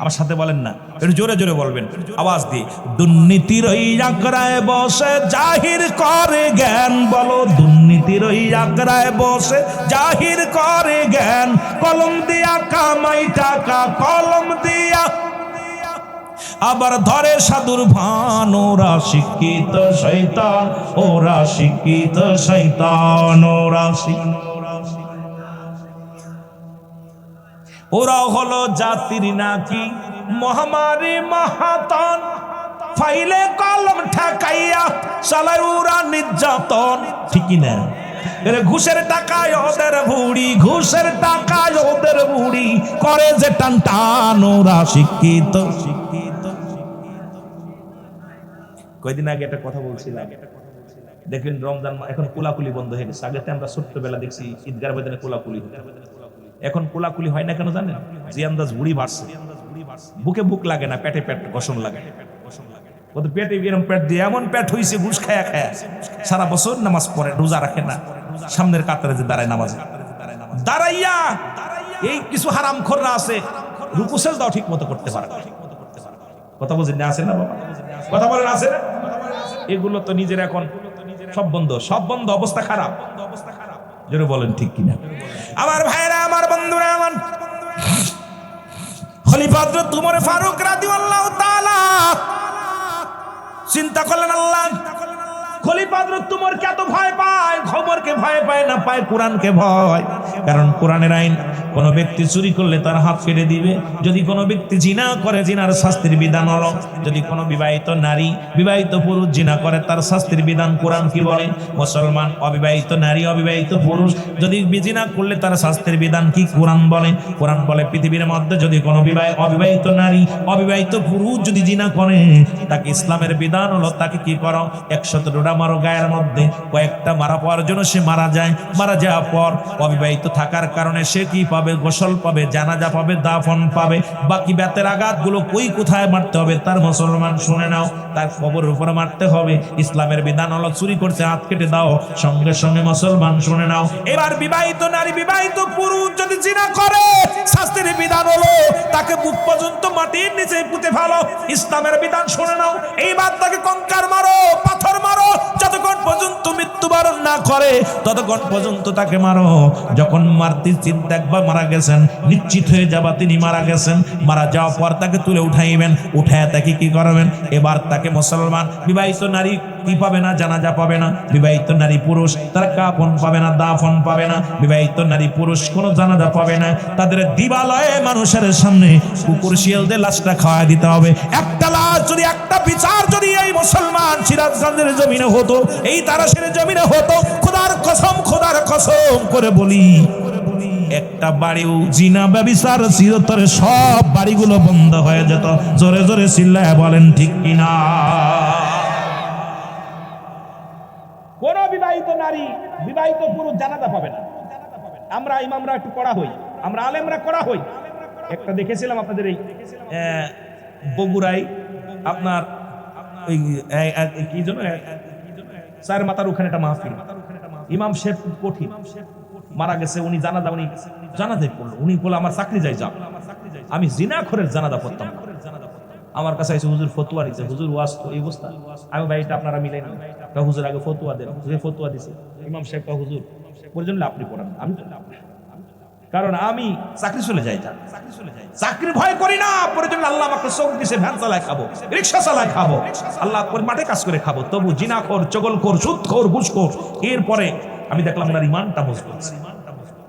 আমার সাথে বলেন না, একটু জোরে জোরে বলবেন আওয়াজ দিয়ে। দুর্নীতির ওই আকড়ায় বসে জাহির করে জ্ঞান, বলো দুর্নীতির ওই আকড়ায় বসে জাহির করে জ্ঞান, কলম দিয়া কামাই টাকা, কলম দিয়া আবার ধরে সাধুর ভান। ওরা শিক্ষিত শয়তান, ওরা শিক্ষিত শয়তান, ওরা ওরা হলো জাতির নাকি মহামারী মহাতন, ফাইলে কলম ঠেকাইয়া চালায় ওরা নির্যাতন। ঠিকই না? ঘুষের টাকায় ওদের বুড়ি, ঘুষের টাকায় ওদের বুড়ি করে যে টান টান। ওরা শিক্ষিত। কয়দিন আগে একটা কথা বলছিলাম, দেখবেন রমজান এখন কোলাকুলি বন্ধ হয়ে গেছে। আগে আমরা ছোট্টবেলা দেখছি ঈদগার ময়দানে কোলাকুলি, এখন কোলাকুলি হয় না কেন জানেন? যে আন্দাজ বুড়ি বাড়ছে, বুকে বুক লাগে না, পেটে পেট ঘষণ লাগে। ওদের পেটে এরকম পেট দিয়ে এমন পেট হয়েছে ঘুষ খায়া খায়া সারা বছর নামাজ পড়ে, রোজা রাখে না, সামনের কাতারে যে দাঁড়ায় নামাজে দাঁড়াইয়া এই কিছু হারাম খোররা আছে, রুকু সেজদাও ঠিক মতো করতে পারে না। কথা বুঝেন না? আছে না বাবা? কথা বলেন আছে না? এগুলো তো নিজের এখন সব বন্ধ, সব বন্ধ, অবস্থা খারাপ। জোরে বলেন ঠিক কিনা? আমার ভাইরা, আমার বন্ধুরা, আমার খলিফা হযরত ওমর ফারুক রাদিয়াল্লাহু তাআলা চিন্তা করলেন, আল্লাহ খলিফা খলিফা হযরত উমরকে এত ভয় পায়, খবরকে ভয় পায় না, পায় কোরআনকে ভয়। কারণ কোরআনের আইন, কোন ব্যক্তি চুরি করলে তার হাত কেটে দিবে। যদি কোনো ব্যক্তি জিনা করে, জিনার শাস্তির বিধান হলো, যদি কোনো বিবাহিত নারী বিবাহিত পুরুষ জিনা করে তার শাস্তির বিধান কোরআন কি বলে? মুসলমান অবিবাহিত নারী অবিবাহিত পুরুষ যদি জিনা করলে তার শাস্তির বিধান কি কোরআন বলে? কোরআন বলে পৃথিবীর মধ্যে যদি কোনো অবিবাহিত নারী অবিবাহিত পুরুষ যদি জিনা করে, তাকে ইসলামের বিধান হলো তাকে কি করো? 117টা মারো গায়ের মধ্যে। কয়েকটা মারা পাওয়ার জন্য সে মারা যায়, মারা যাওয়ার পর অবিবাহিত থাকার কারণে সে কি পাবে? গোসল পাবে, জানাজা পাবে, দাফন পাবে। বাকি বেতের আঘাতগুলো কই কোথায় মারতে হবে তার মুসলমান শুনে নাও, তার কবরের উপরে মারতে হবে। ইসলামের বিধান হলো চুরি করতে হাত কেটে দাও, সঙ্গে সঙ্গে মুসলমান শুনে নাও। এবার বিবাহিত নারী বিবাহিত পুরুষ যদি জিনা করে, শাস্তির বিধান হলো তাকে বুক পর্যন্ত মাটির নিচে পুঁতে ফেলো। ইসলামের বিধান শুনে নাও। এইবার তাকে কঙ্কার মারো, পাথর মারো, যতক্ষণ পর্যন্ত মৃত্যুবরণ না করে ততক্ষণ পর্যন্ত তাকে মারো। যখন মারতে চিন্তা একবার মারা গেছেন, নিশ্চিত হয়ে যাবা তিনি মারা গেছেন, মারা যাওয়ার পর তাকে তুলে উঠাইবেন, উঠায় তাকে কি করবেন? এবার তাকে মুসলমান বিবাহিত নারী কি পাবে না? জানাজা পাবে না। বিবাহিত নারী পুরুষ তারা কাফন পাবে না, দাফন পাবে না। বিবাহিত নারী পুরুষ কোনো জানাজা পাবে না। তাদের দিবালয়ে মানুষের সামনে কুকুর শিয়ালদের লাশটা খাওয়া দিতে হবে। একটা লাশ যদি, একটা বিচার যদি এই মুসলমান সিরাজগঞ্জের জমিনে হতো, এই তারাশের জমিনে হতো, খোদার কসম করে বলি, একটা বাড়িও জিনা ব্যভিচার চিরতরে সব বাড়িগুলো বন্ধ হয়ে যেত। জোরে জোরে চিল্লায় বলেন ঠিক কিনা? কোন বিবাহিত নারী বিবাহিত পুরুষ জানাজা পাবে না। আমরা ইমামরা একটু করা হই, আমরা আলেমরা করা হই। একটা দেখেছিলাম আপনাদের এই বগুড়াই, আপনার ওই কি জন্য চার মাতার ওখানে একটা মাহফিল, ইমাম শেখ কঠিন মারা গেছে, উনি জানাজাই পড়লো। উনি বলে আমার চাকরি যাই যাও, আমি জিনাখোরের জানাজা পড়তাম। আমার কাছে এসে হুজুর ফতুয়া দিচ্ছে, হুজুর ওয়াজ তো এই অবস্থা। আমি ভাই এটা আপনারা মিলেন, হুজুর আগে ফতুয়া দেন। হুজুর ফতুয়া দিছে, ইমাম সাহেব হুজুর পর্যন্ত আপনি পড়ান, আমি কারণ আমি চাকরি চলে যাই, চাকরি ভয় করি না। পর্যন্ত আল্লাহ আমাকে চোখ দিছে, ভ্যান চালায় খাবো, রিক্সা চালায় খাবো, আল্লাহ মাঠে কাজ করে খাবো, তবু জিনাখোর, চগলখোর, সুদখোর, ঘুষখোর। এরপরে আমি দেখলাম ওনার ইমানটা মজবুত,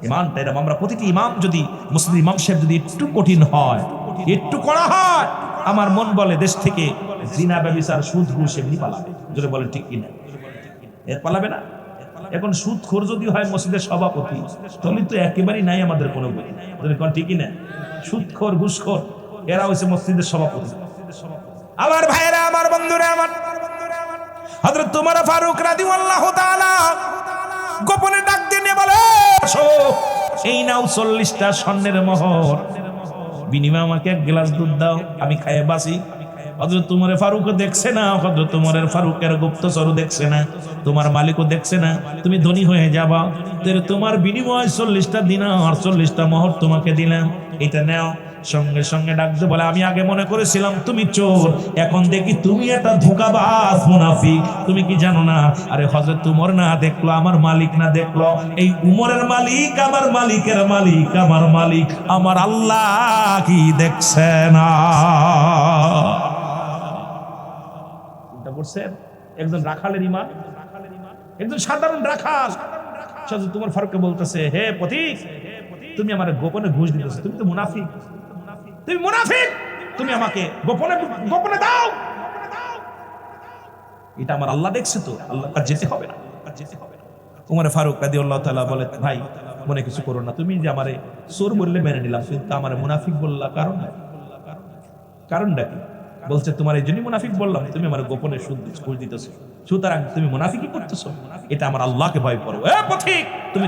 ইমানটা এরকম। আমরা প্রতিটি ইমাম যদি, মুসলিম ইমাম সাহেব যদি একটু কঠিন হয়, একটু করা হয়, আমার মন বলে দেশ থেকে জিনা ব্যভিচার সুদ ঘুষ এমনি পালাবে। যদি বলেন ঠিক কিনা? এর পালাবে না। এখন সুদখোর যদি হয় মসজিদের সভাপতি, তাহলে তো একেবারেই নাই আমাদের কোনো বই। যদি কোন ঠিকই না, সুদখোর, ঘুষখোর এরা হচ্ছে মসজিদের সভাপতি। আমার ভাইরা, আমার বন্ধুরা, আমার হযরত উমর ফারুক রাদিয়াল্লাহু তাআলা গোপনে ডাক দিয়ে বলে, এই নাও 40টা স্বর্ণের মোহর, বিনিময়ে আমাকে এক গ্লাস দুধ দাও, আমি খাইয়ে বাঁচি। হযরত উমর ফারুক দেখছে না, হযরত উমর ফারুকের গুপ্তচর দেখছে না, তোমার মালিকও দেখছে না, তুমি ধনী হয়ে যাবা। তোমার বিনিময় 40টা দিনার, 40টা মোহর তোমাকে দিলাম, এটা নাও। সঙ্গে সঙ্গে ডাকতে বলে, আমি আগে মনে করেছিলাম তুমি চোর, এখন দেখি তুমি একটা ধোঁকাবাজ মুনাফিক। তুমি কি জানো না? আরে হযরত উমর না দেখলো, আমার মালিক না দেখলো, এই উমরের মালিক, আমার মালিকের মালিক, আমার মালিক, আমার আল্লাহ কি দেখছে না? চিন্তা করছেন? একজন রাখালের ইমান, একজন সাধারণ রাখাল তোমার ফারুককে বলতেছে, হে পথিক, তুমি আমার গোপনে ঘুষ দিতেছো, তুমি তো মুনাফিক, তুমি মুনাফিক, তুমি আমাকে গোপনে গোপনে দাও। এটা আমার আল্লাহ দেখছে, তো আল্লাহ যেতে হবে না, যেতে হবে না। উমর ফারুক রাদিয়াল্লাহু তাআলা বলে, ভাই মনে কিছু করো না, তুমি যে আমারে চোর বললে মেনে নিলাম, কিন্তু আমারে মুনাফিক বললা, কারণটা কি? বলছে, তোমার এই জন্যই মুনাফিক বললাম, তুমি আমার গোপনে ঘুষ দিতেছো, সুতরাং তুমি মুনাফিকই করতেছো, এটা আমার আল্লাহকে ভয় করো। এ পথিক,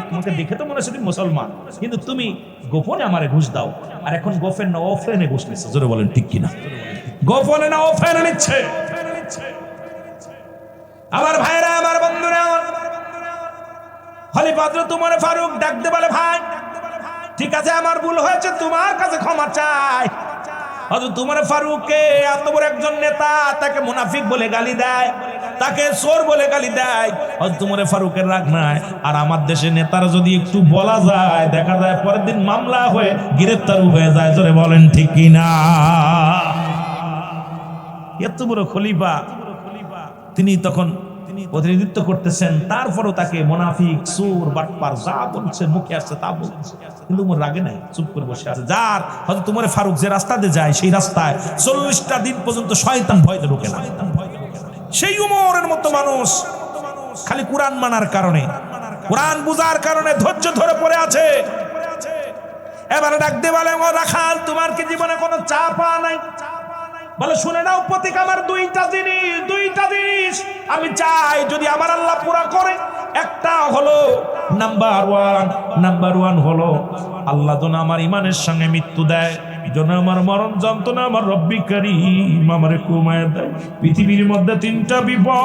তোমাকে দেখে তো মনে হচ্ছে তুমি মুসলমান, কিন্তু তুমি গোপনে আমারে ঘুষ দাও। আর এখন গোপনে না অফলাইনে ঘুষ নিচ্ছ, জোরে বলেন ঠিক কিনা? গোপনে না অফলাইনে নিচ্ছে। আমার ভাইরা, আমার বন্ধুরা, খলিফা হযরত উমর ফারুক ডাকতে বলে, ভাই ঠিক আছে, আমার ভুল হয়েছে, তোমার কাছে ক্ষমা চাই। হযরত উমর ফারুককে এত বড় একজন নেতা, তাকে মুনাফিক বলে গালি দেয়, তাকে চোর বলে গালি দেয়। হযরত উমর ফারুকের রাগ নাই। আর আমার দেশে নেতারা যদি একটু বলা যায়, দেখা যায় পরের দিন মামলা হয়ে গ্রেফতার হয়ে যায়। জোরে বলেন ঠিক কিনা? এত বড় খলিফা, তিনি তখন প্রতিনিধিত্ব করতেছেন, তারপরও তাকে মুনাফিক, চোর, বাটপার যা বলছে মুখে আসছে তা বলছে, কিন্তু ওমর রাগে নাই, চুপ করে বসে আছে। যার হযরত উমরে ফারুক যে রাস্তা দিয়ে যায় সেই রাস্তায় 40টা দিন পর্যন্ত শয়তান ভয়তে ঢোকে না। সেই উমরের মতো মানুষ খালি কোরআন মানার কারণে, কোরআন বুঝার কারণে ধৈর্য ধরে পড়ে আছে। এবারে ডাক দিয়ে বলে, ও রাখাল, তোমার কি জীবনে কোনো চাপা নাই? বলে, শুনে নাও প্রতীক, আমার দুইটা জিনিস আমি চাই যদি আমার আল্লাহ পুরা করে। একটা হলো নাম্বার ওয়ান হলো আল্লাহ যেন আমার ইমানের সঙ্গে মৃত্যু দেয়, যেন আমার মরণ যন্ত্রণা আমার রব্বি কারীম আমারে কমায় দেয়। পৃথিবীর মধ্যে 3টা বিপদ,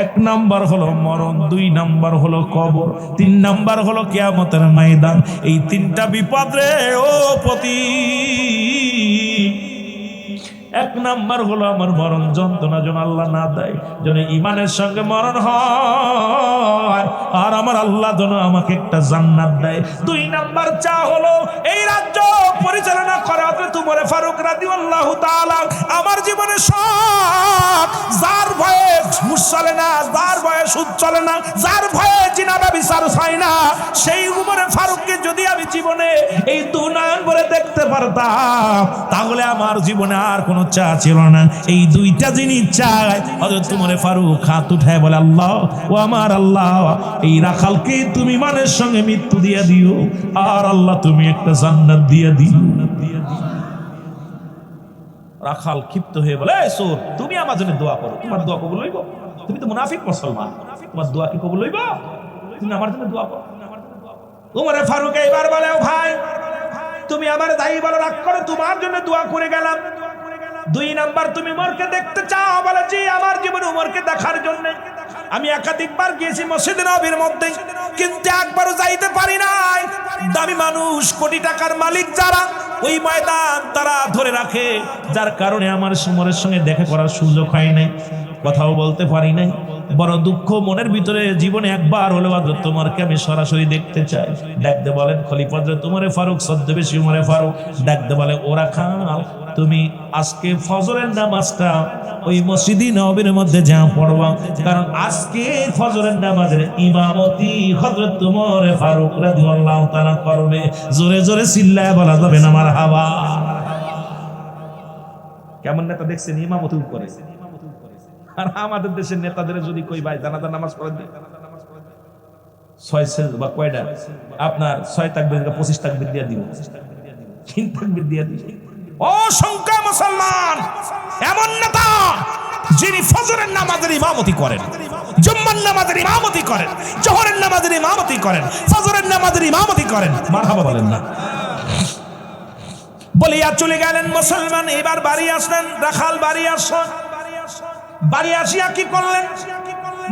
1 নাম্বার হলো মরণ, 2 নাম্বার হলো কবর, 3 নাম্বার হলো কিয়ামতের ময়দান। এই 3টা বিপদ রে ও পতি। 1 নাম্বার হলো আমার মরণ যন্ত্রণা যেন আল্লাহ না দেয়, যেন ইমানের সঙ্গে মরণ হয়, আর আমার আল্লাহ যেন আমাকে একটা জান্নাত দেয়। 2 নাম্বার চা হলো এই রাজ্য পরিচালনা করে হযরত উমর ফারুক রাদিয়াল্লাহু তাআলা। আমার জীবনে সব, যার ভয়ে ঘুষ চলে না, যার ভয়ে সুদ চলে না, যার ভয়ে জিনা ব্যভিচার হয় না, সেই উমর ফারুককে যদি আমি জীবনে এই 2 নয়ন ভরে দেখতে পারতাম, তাহলে আমার জীবনে আর কোনো চা ছিল না। এই 2টা জিনিস চাই। হযরত উমর ফারুক হাত উঠায় বলে, আল্লাহ, ও আমার আল্লাহ, এই রাখালকে তুমি ইমানের সঙ্গে মৃত্যু দিয়ে দিও, আর আল্লাহ তুমি একটা জান্নাত দিয়ে দিও। রাখাল ক্ষিপ্ত হয়ে বলে, এই চোর, তুমি আমার জন্য দোয়া করো, তোমার দোয়া কবুল হইব? তুমি তো মুনাফিক মুসলমান, তোমার দোয়া কি কবুল হইব? তুমি আমার জন্য দোয়া করো। উমর ফারুক এইবার বলে, ও ভাই, তুমি আমার দায়ী বলো, রাগ করে তোমার জন্য দোয়া করে গেলাম। 2 নাম্বার, তুমি উমরকে দেখতে চাও? বলে, জি, আমার জীবনে উমরকে দেখার জন্য আমি একাধিকবার গিয়েছি মসজিদে নববীর মধ্যে, কিন্তু একবারও যাইতে পারি নাই। দামি মানুষ, কোটি টাকার মালিক যারা, ওই ময়দান তারা ধরে রাখে, যার কারণে আমার উমরের সঙ্গে দেখা করার সুযোগ হয় নাই, কথাও বলতে পারি নাই। বড় দুঃখ মনের ভিতরে, জীবনে একবার হলেও হযরত উমরকে আমি সরাসরি দেখতে চাই। ডাকতে বলেন খলিফা হযরত উমর ফারুক, ছদ্মবেশী উমর ফারুক। ডাকতে বলে, ও রাখাল, তুমি আজকে ফজরের নামাজটা ওই মসজিদে নববীর মধ্যে যা পড়বা, কারণ আজকে ফজরের নামাজের ইমামতি হযরত উমর ফারুক রাদিয়াল্লাহু তাআলা করবে। জোরে জোরে চিল্লায় বলা যাবে না মারহাবা। কেমন নেতা দেখছেন, ইমামতি করে। আর আমাদের দেশের নেতাদের যদি কই, ভাই জানাজার নামাজ পড়ে দিই, 6 বা কয়টা আপনার 6 তাকবীর 25 তাকবীর দিয়ে দিব, 3 তাকবীর দিয়ে দিব। অসংখ্য মুসলমান এমন নেতা যিনি ফজরের নামাজের ইমামতি করেন, জুম্মার নামাজের ইমামতি করেন, জোহরের নামাজের ইমামতি করেন, ফজরের নামাজের ইমামতি করেন। মারহাবা বলেন না। বলিয়া চলে গেলেন মুসলমান। এবার বাড়ি আসলেন রাখাল, বাড়ি আসলেন। বাড়ি আসিয়া কি করলেন?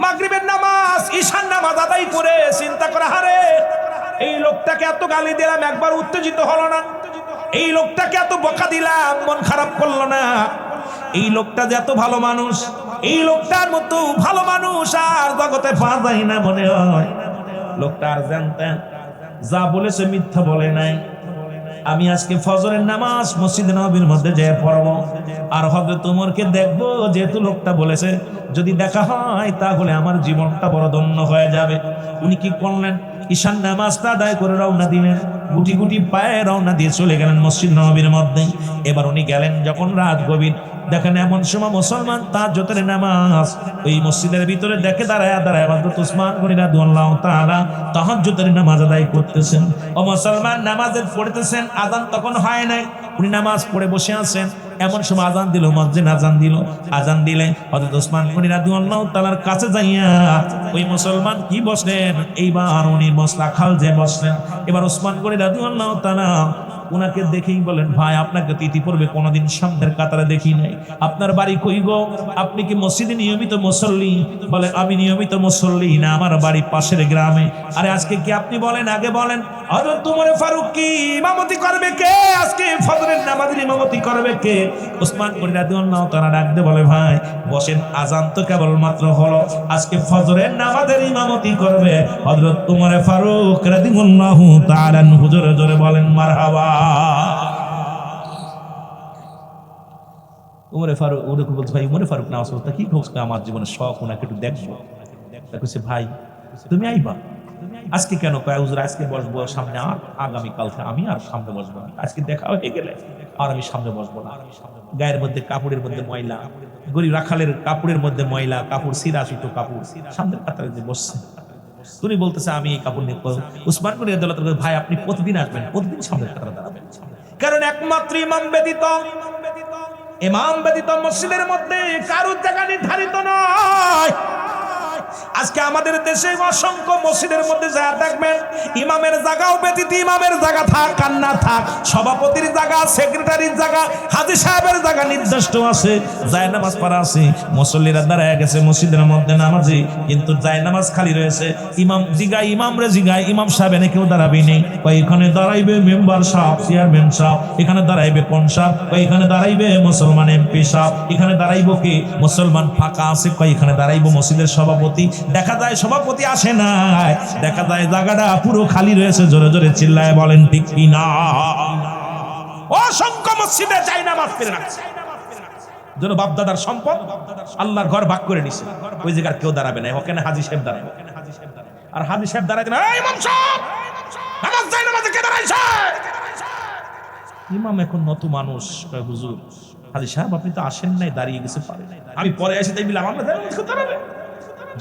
মাগরিবের নামাজ, ঈশার নামাজ আদায় করে চিন্তা করে, হারে এই লোকটাকে এত গালি দিলাম, একবার উত্তেজিত হলো না। এই লোকটাকে এত বকা দিলাম, মন খারাপ করলো না। এই লোকটা যে এত ভালো মানুষ, এই লোকটার মতো ভালো মানুষ আর জগতে পাওয়া যায় না মনে হয়। লোকটা আর জানতেন, যা বলেছে মিথ্যা বলে নাই। আমি আজকে ফজরের নামাজ মসজিদে নববীর মধ্যে যেয়ে পড়ব, আর হযরত উমরকে দেখব। যেহেতু লোকটা বলেছে, যদি দেখা হয় তাহলে আমার জীবনটা বড় ধন্য হয়ে যাবে। উনি কি করলেন? ঈশান নামাজটা আদায় করে রওনা দিলেন। গুটি গুটি পায়ে রওনা দিয়ে চলে গেলেন মসজিদ নববীর মধ্যে। এবার উনি গেলেন যখন রাত গভীর, দেখেন এমন সময় মুসলমান তাহাজ্জুদের নামাজ ওই মসজিদের ভিতরে দেখে দাঁড়ায় হযরত উসমান গনি রাদিয়াল্লাহু তাআলা তাহাজ্জুদের নামাজ আদায় করতেছেন। ও মুসলমান নামাজের পড়তেছেন, আযান তখন হয় নাই, উনি নামাজ পড়ে বসে আছেন। এমন সময় আযান দিল, মুয়াজ্জিন আযান দিল। আযান দিলে হযরত উসমান গনি রাদিয়াল্লাহু তাআলার কাছে যাইয়া ওই মুসলমান কি বসলেন, এইবার উনি রাখাল যে বসলেন। এবার উসমান গনি রাদিয়াল্লাহু তাআলা উনাকে দেখেই বলেন, ভাই আপনাকে তো ইতিপূর্বে কোনোদিন সামনের কাতারে দেখি নাই, আপনার বাড়ি কই গো? আপনি কি মসজিদে নিয়মিত মুসল্লি? বলে, আমি নিয়মিত মুসল্লি না, আমার বাড়ি পাশের গ্রামে। আরে আজকে কি আপনি বলেন, আগে বলেন। হযরত উমর ফারুক কি ইমামতি করবে কে? আজকে ফজরের নামাজের ইমামতি করবে কে? উসমান গনি রাদিয়াল্লাহু তাআলা ডাকতে বলে, ভাই বসেন, আযান তো কেবল মাত্র হলো, আজকে ফজরের নামাজের ইমামতি করবে হযরত উমর ফারুক রাদিয়াল্লাহু তাআলা। হুজুরে জোরে বলেন মারহাবা। উমরে ফারুক ওরকম বলছে, ভাই উমরে ফারুক নামাজ পড়তে কি বলছে, আমার জীবনের শখ, ওনাকে একটু দেখবো। বলছে ভাই তুমি আইবা আজকে কেন? কয় হুজুর আজকে বসবো সামনে, আর আগামীকালকে আমি আর সামনে বসবো না, আজকে দেখা হয়ে গেলে আর আমি সামনে বসবো না। গায়ের মধ্যে কাপড়ের মধ্যে ময়লা, গরিব রাখালের কাপড়ের মধ্যে ময়লা, কাপড় সিরা সুতো কাপড়, সামনের কাতারে যে বসছে, তুমি বলতেছে আমি এই কাপড় নিয়ে। উসমান গনি রাদিয়াল্লাহু তাআলা, ভাই আপনি প্রতিদিন আসবেন, প্রতিদিন সামনের কাতারে দাঁড়াবেন, কারণ একমাত্র ইমাম ব্যতীত মসজিদের মধ্যে কারোর জায়গা নির্ধারিত নয়। আজকে আমাদের দেশে অসংখ্য মসজিদের মধ্যে যা দেখবেন, ইমামের জায়গাও ব্যতীত ইমামের জায়গা থাক আর না থাক, সভাপতির জায়গা, সেক্রেটারির জায়গা, হাজী সাহেবের জায়গা নির্দিষ্ট আছে, যায় নামাজ পড়া আছে, মুসল্লিরা দাঁড়ায় গেছে মসজিদের মধ্যে নামাজি, কিন্তু যায় নামাজ খালি রয়েছে। ইমাম জিগায়, ইমামরে জিগায়, ইমাম সাহেব এনে কেউ দাঁড়াবি নেই, এখানে দাঁড়াইবে মেম্বার সাহেব, চেয়ারম্যান সাহেব, এখানে দাঁড়াইবে কোন সাহেব, এখানে দাঁড়াইবে মুসলমান এমপি সাহেব, এখানে দাঁড়াইব কি মুসলমান ফাঁকা আছে, এখানে দাঁড়াইব মসজিদের সভাপতি। দেখা যায় সভাপতি আসে না, দেখা যায় জায়গাটা পুরো খালি রয়েছে। জোরে জোরে চিল্লায় বলেন ঠিক কি না? অসংখ্য মসজিদে যাই নামাজ পড়ে রাখছে, যেন বাপদাদার সম্পদ আল্লাহর ঘর ভাগ করে নিছে, ওই জায়গার কেউ দাঁড়াবে না, ওখানে হাজী সাহেব দাঁড়াবে। আর হাজী সাহেব দাঁড়ায় না, এই ইমাম সাহেব নামাজ যাই নামাজে কে দাঁড়াইছে? ইমাম এখন নত মানুষ, হুজুর হাজী সাহেব আপনি তো আসেন নাই, দাঁড়িয়ে গেছে, আমি পরে আসি, তাই বললাম আমরা দাঁড়াবে।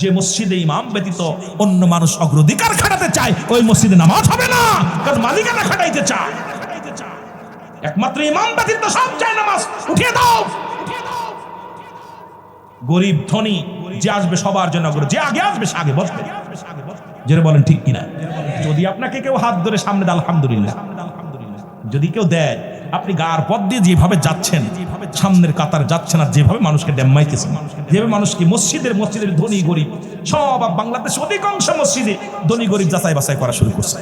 যে মসজিদে ইমাম ব্যতীত অন্য মানুষ অগ্রাধিকার খাটাতে চায়, ওই মসজিদে নামাজ হবে না, কারণ মালিকানা খাটাইতে চায়। একমাত্র ইমাম ব্যতীত সব চায় নামাজ উঠিয়ে দাও। গরিব ধনী যে আসবে সবার জন্য, যে আগে আসবে সে আগে বসবে। যেটা বলেন ঠিক কিনা? যদি আপনাকে কেউ হাত ধরে সামনে দেয় আলহামদুলিল্লাহ, যদি কেউ দেয়, আপনি গার পথ দিয়ে যেভাবে যাচ্ছেন, সামনের কাতার যাচ্ছেন, আর যেভাবে মানুষকে ডেম্মাইতেছেন, যেভাবে মানুষকে মসজিদের ধনী গরিব সব, বাংলাদেশ অধিকাংশ মসজিদে ধনী গরিব যাচাই বাছাই করা শুরু করছে।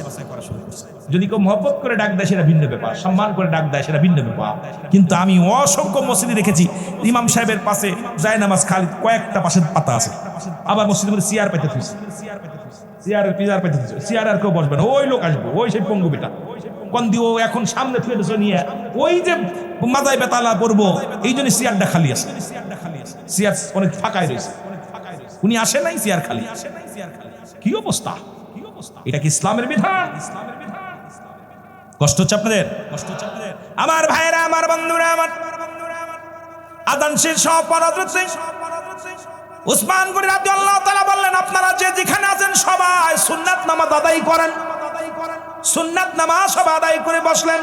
যদি কেউ মহব্বত করে ডাক দেয় সেটা ভিন্ন ব্যাপার, সম্মান করে ডাক দেয় সেটা ভিন্ন ব্যাপার, কিন্তু আমি অসংখ্য মসজিদে দেখেছি ইমাম সাহেবের পাশে যায় নামাজ খালি কয়েকটা পাশের পাতা আছে, আবার মসজিদের মধ্যে চেয়ার পেতে থুইছে, চেয়ার আর কেউ বসবে না, ওই লোক আসবে, ওই সেই পঙ্গু বেটা কন্দিও এখন সামনে থুয়ে দিয়েছে নিয়ে, ওই যে মাথায় বেতালা পড়বো, এই জন্য চেয়ারটা খালি আছে, চেয়ার অনেক ফাঁকায় রয়েছে, উনি আসে নাই, চেয়ার খালি। কি অবস্থা? এটা কি ইসলামের বিধান? কষ্ট হচ্ছে আপনাদের? আমার ভাইরা, আমার বন্ধুরা, আমার আযান শেষ সব পড়াচ্ছে। উসমান গনি রাদিয়াল্লাহু তাআলা বললেন, আপনারা যে যেখানে আছেন সবাই সুন্নাত নামাজ আদায় করেন। সুন্নাত নামাজ সব আদায় করে বসলেন।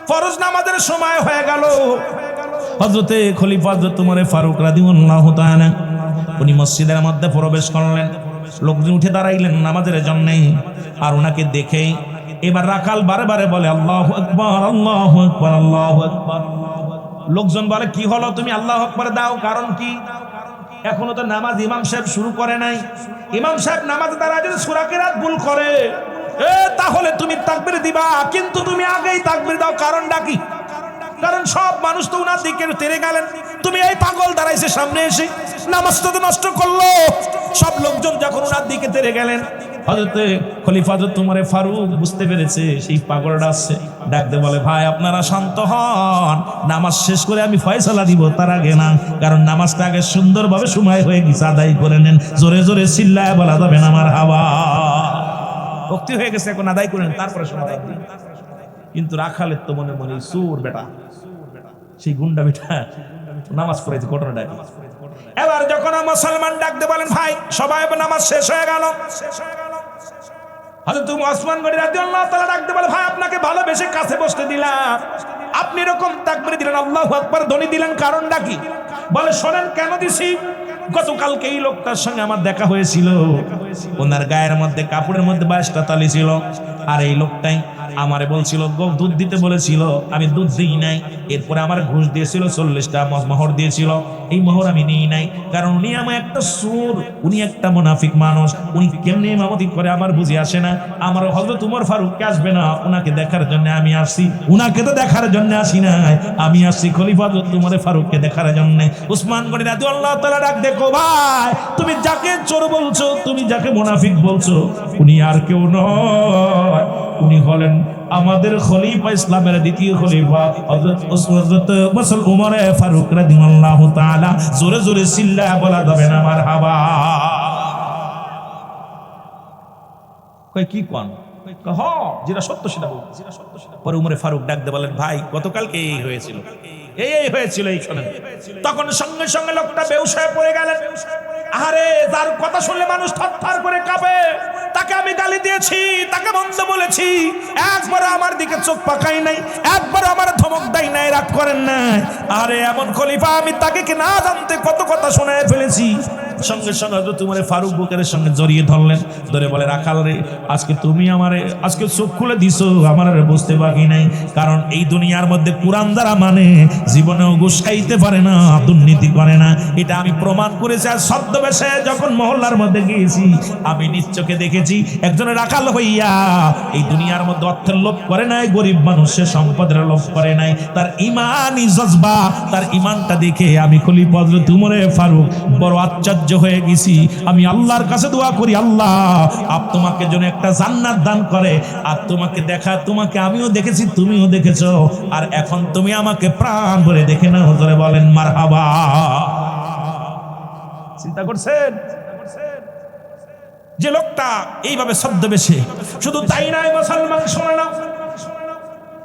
ফরজ নামাজের সময় হয়ে গেল। হযরতে খলিফা হযরত ওমর ফারুক রাদিয়াল্লাহু তাআলা উনি মসজিদের মধ্যে প্রবেশ করলেন। লোকজন উঠে দাঁড়াইলেন নামাজের জন্য, আর ওনাকে দেখেই এবার রাখাল বারে বারে বলে আল্লাহু আকবার, আল্লাহু আকবার, আল্লাহু আকবার। লোকজন বলে কি হলো, তুমি আল্লাহু আকবার দাও, কারণ কি? এখনো তো নামাজ ইমাম সাহেব শুরু করে নাই। ইমাম সাহেব নামাজে দাঁড়ায় যদি সূরা কিরাত ভুল করে, তাহলে তুমি তাকবীর দিবা, কিন্তু তুমি আগেই তাকবীর দাও। কারণটা কি? কারণ সব মানুষ তো উনার দিকে তেরে গেলেন, তুমি এই পাগল দাঁড়াইছে সামনে এসে নামাজটা তো নষ্ট করলো। সব লোকজন যখন উনার দিকে তেরে গেলেন, হযরতে খলিফা হযরত ওমর ফারুক বুঝতে পেরেছে সেই পাগলটা আসছে, ডাকতে বলে ভাই আপনারা শান্ত হন, নামাজ শেষ করে আমি ফয়সালা দিব, তার আগে না, কারণ নামাজটা আগে সুন্দরভাবে সময় হয়ে গেছে, আদায় করে নেন। জোরে জোরে চিল্লায় বলা যাবে না আমার হাওয়া ভক্তি হয়ে গেছে, এখন আদায় করে নেন, তারপরে সমাধান দিন। কিন্তু রাখালের তো মনে মনে সুর বেটা, সেই গুন্ডা বেটা নামাজ পড়েছে, ঘটনাটা কি? এবার যখন মুসলমান ডাকতে বলেন ভাই সবাই নামাজ শেষ হয়ে গেল, হযরত উসমান গনি রাদিয়াল্লাহু তাআলা ডাকতে বলে ভাই আপনাকে ভালোবেসে কাছে বসতে দিলাম, আপনি এরকম তাকবীর দিলেন, আল্লাহু আকবার ধ্বনি দিলেন, কারণটা কি? বলে শোনেন কেন দিছি। গতকালকে এই লোকটার সঙ্গে আমার দেখা হয়েছিল, ওনার গায়ের মধ্যে কাপড়ের মধ্যে 22টা তালি ছিল, আর এই লোকটাই আমারে বলছিল দুধ দিতে বলেছিল, আমি দুধ দিই নাই। এরপরে আমার ঘুষ দিয়েছিল 40টা মোহর দিয়েছিল, এই মোহর আমি নিই নাই, কারণ উনি আমার একটা সুর, উনি একটা মুনাফিক মানুষ, উনি কেমনে ইমামতি করে আমার বুঝে আসে না। আমার হযরত ওমর ফারুককে আসবে না, উনাকে দেখার জন্য আমি আসছি, উনাকে তো দেখার জন্য আসি নাই, আমি আসছি খলিফা হযরত ওমর ফারুককে দেখার জন্য। উসমান গনি রাদিয়াল্লাহু তাআলা ডাক দেখো ভাই, তুমি যাকে চোর বলছো, তুমি যাকে মুনাফিক বলছো, উনি আর কেউ নয়, উনি হলেন আমাদের খলিফা, ইসলামের দ্বিতীয় খলিফা হযরত ওমর ফারুক রাদিয়াল্লাহু তাআলা। জোরে জোরে চিল্লায়া বলা যাবে না মারহাবা। কই কি কোন? হ যেটা সত্য সেটা বল। পরে উমরে ফারুক ডাক দিয়ে বলেন, ভাই গতকালকে এই হয়েছিল, এই হয়েছিল, এই শোনেন। তখন সঙ্গে সঙ্গে লোকটা বেহুশ হয়ে পড়ে গেলেন। আরে যার কথা শুনলে মানুষ থরথর করে কাঁপে, তাকে আমি গালি দিয়েছি, তাকে মন্দ বলেছি, একবার আমার দিকে চোখ পাকাই নাই, একবার আমার ধমক দেয় নাই, রাগ করেন না। আরে এমন খলিফা, আমি তাকে কি না জানতে কত কথা শোনায় ফেলেছি। সঙ্গে সঙ্গে হযরত উমর ফারুক বুকের সঙ্গে জড়িয়ে ধরলেন, ধরে বলে, রাখাল রে, আজকে তুমি আমারে আজকে চোখ খুলে দিছো, আমার আর বুঝতে বাকি নাই। কারণ এই দুনিয়ার মধ্যে কোরআন যারা মানে জীবনেও ঘুষ খাইতে পারে না, দুর্নীতি করে না, এটা আমি প্রমাণ করেছি। আর ছদ্মবেশে যখন মহল্লার মধ্যে গিয়েছি, আমি নিজ চোখে দেখেছি একজনের রাখাল হইয়া এই দুনিয়ার মধ্যে অর্থের লোভ করে নাই, গরিব মানুষের সম্পদের লোভ করে নাই। তার ইমানই জজবা, তার ইমানটা দেখে আমি খলিফা হযরত উমর ফারুক বড় আশ্চর্য হয়ে গেছি। আমি আল্লাহর কাছে দোয়া করি, আল্লাহ আপ তোমাকে যেন একটা জান্নাত দান করে। আর তোমাকে দেখা, তোমাকে আমিও দেখেছি, তুমিও দেখেছো, আর এখন তুমি আমাকে প্রাণ ভরে দেখে নাও। জোরে বলেন মারহাবা। চিন্তা করছেন যে লোকটা এইভাবে ছদ্মবেশে, শুধু তাই নয় মুসলমান শোনে না,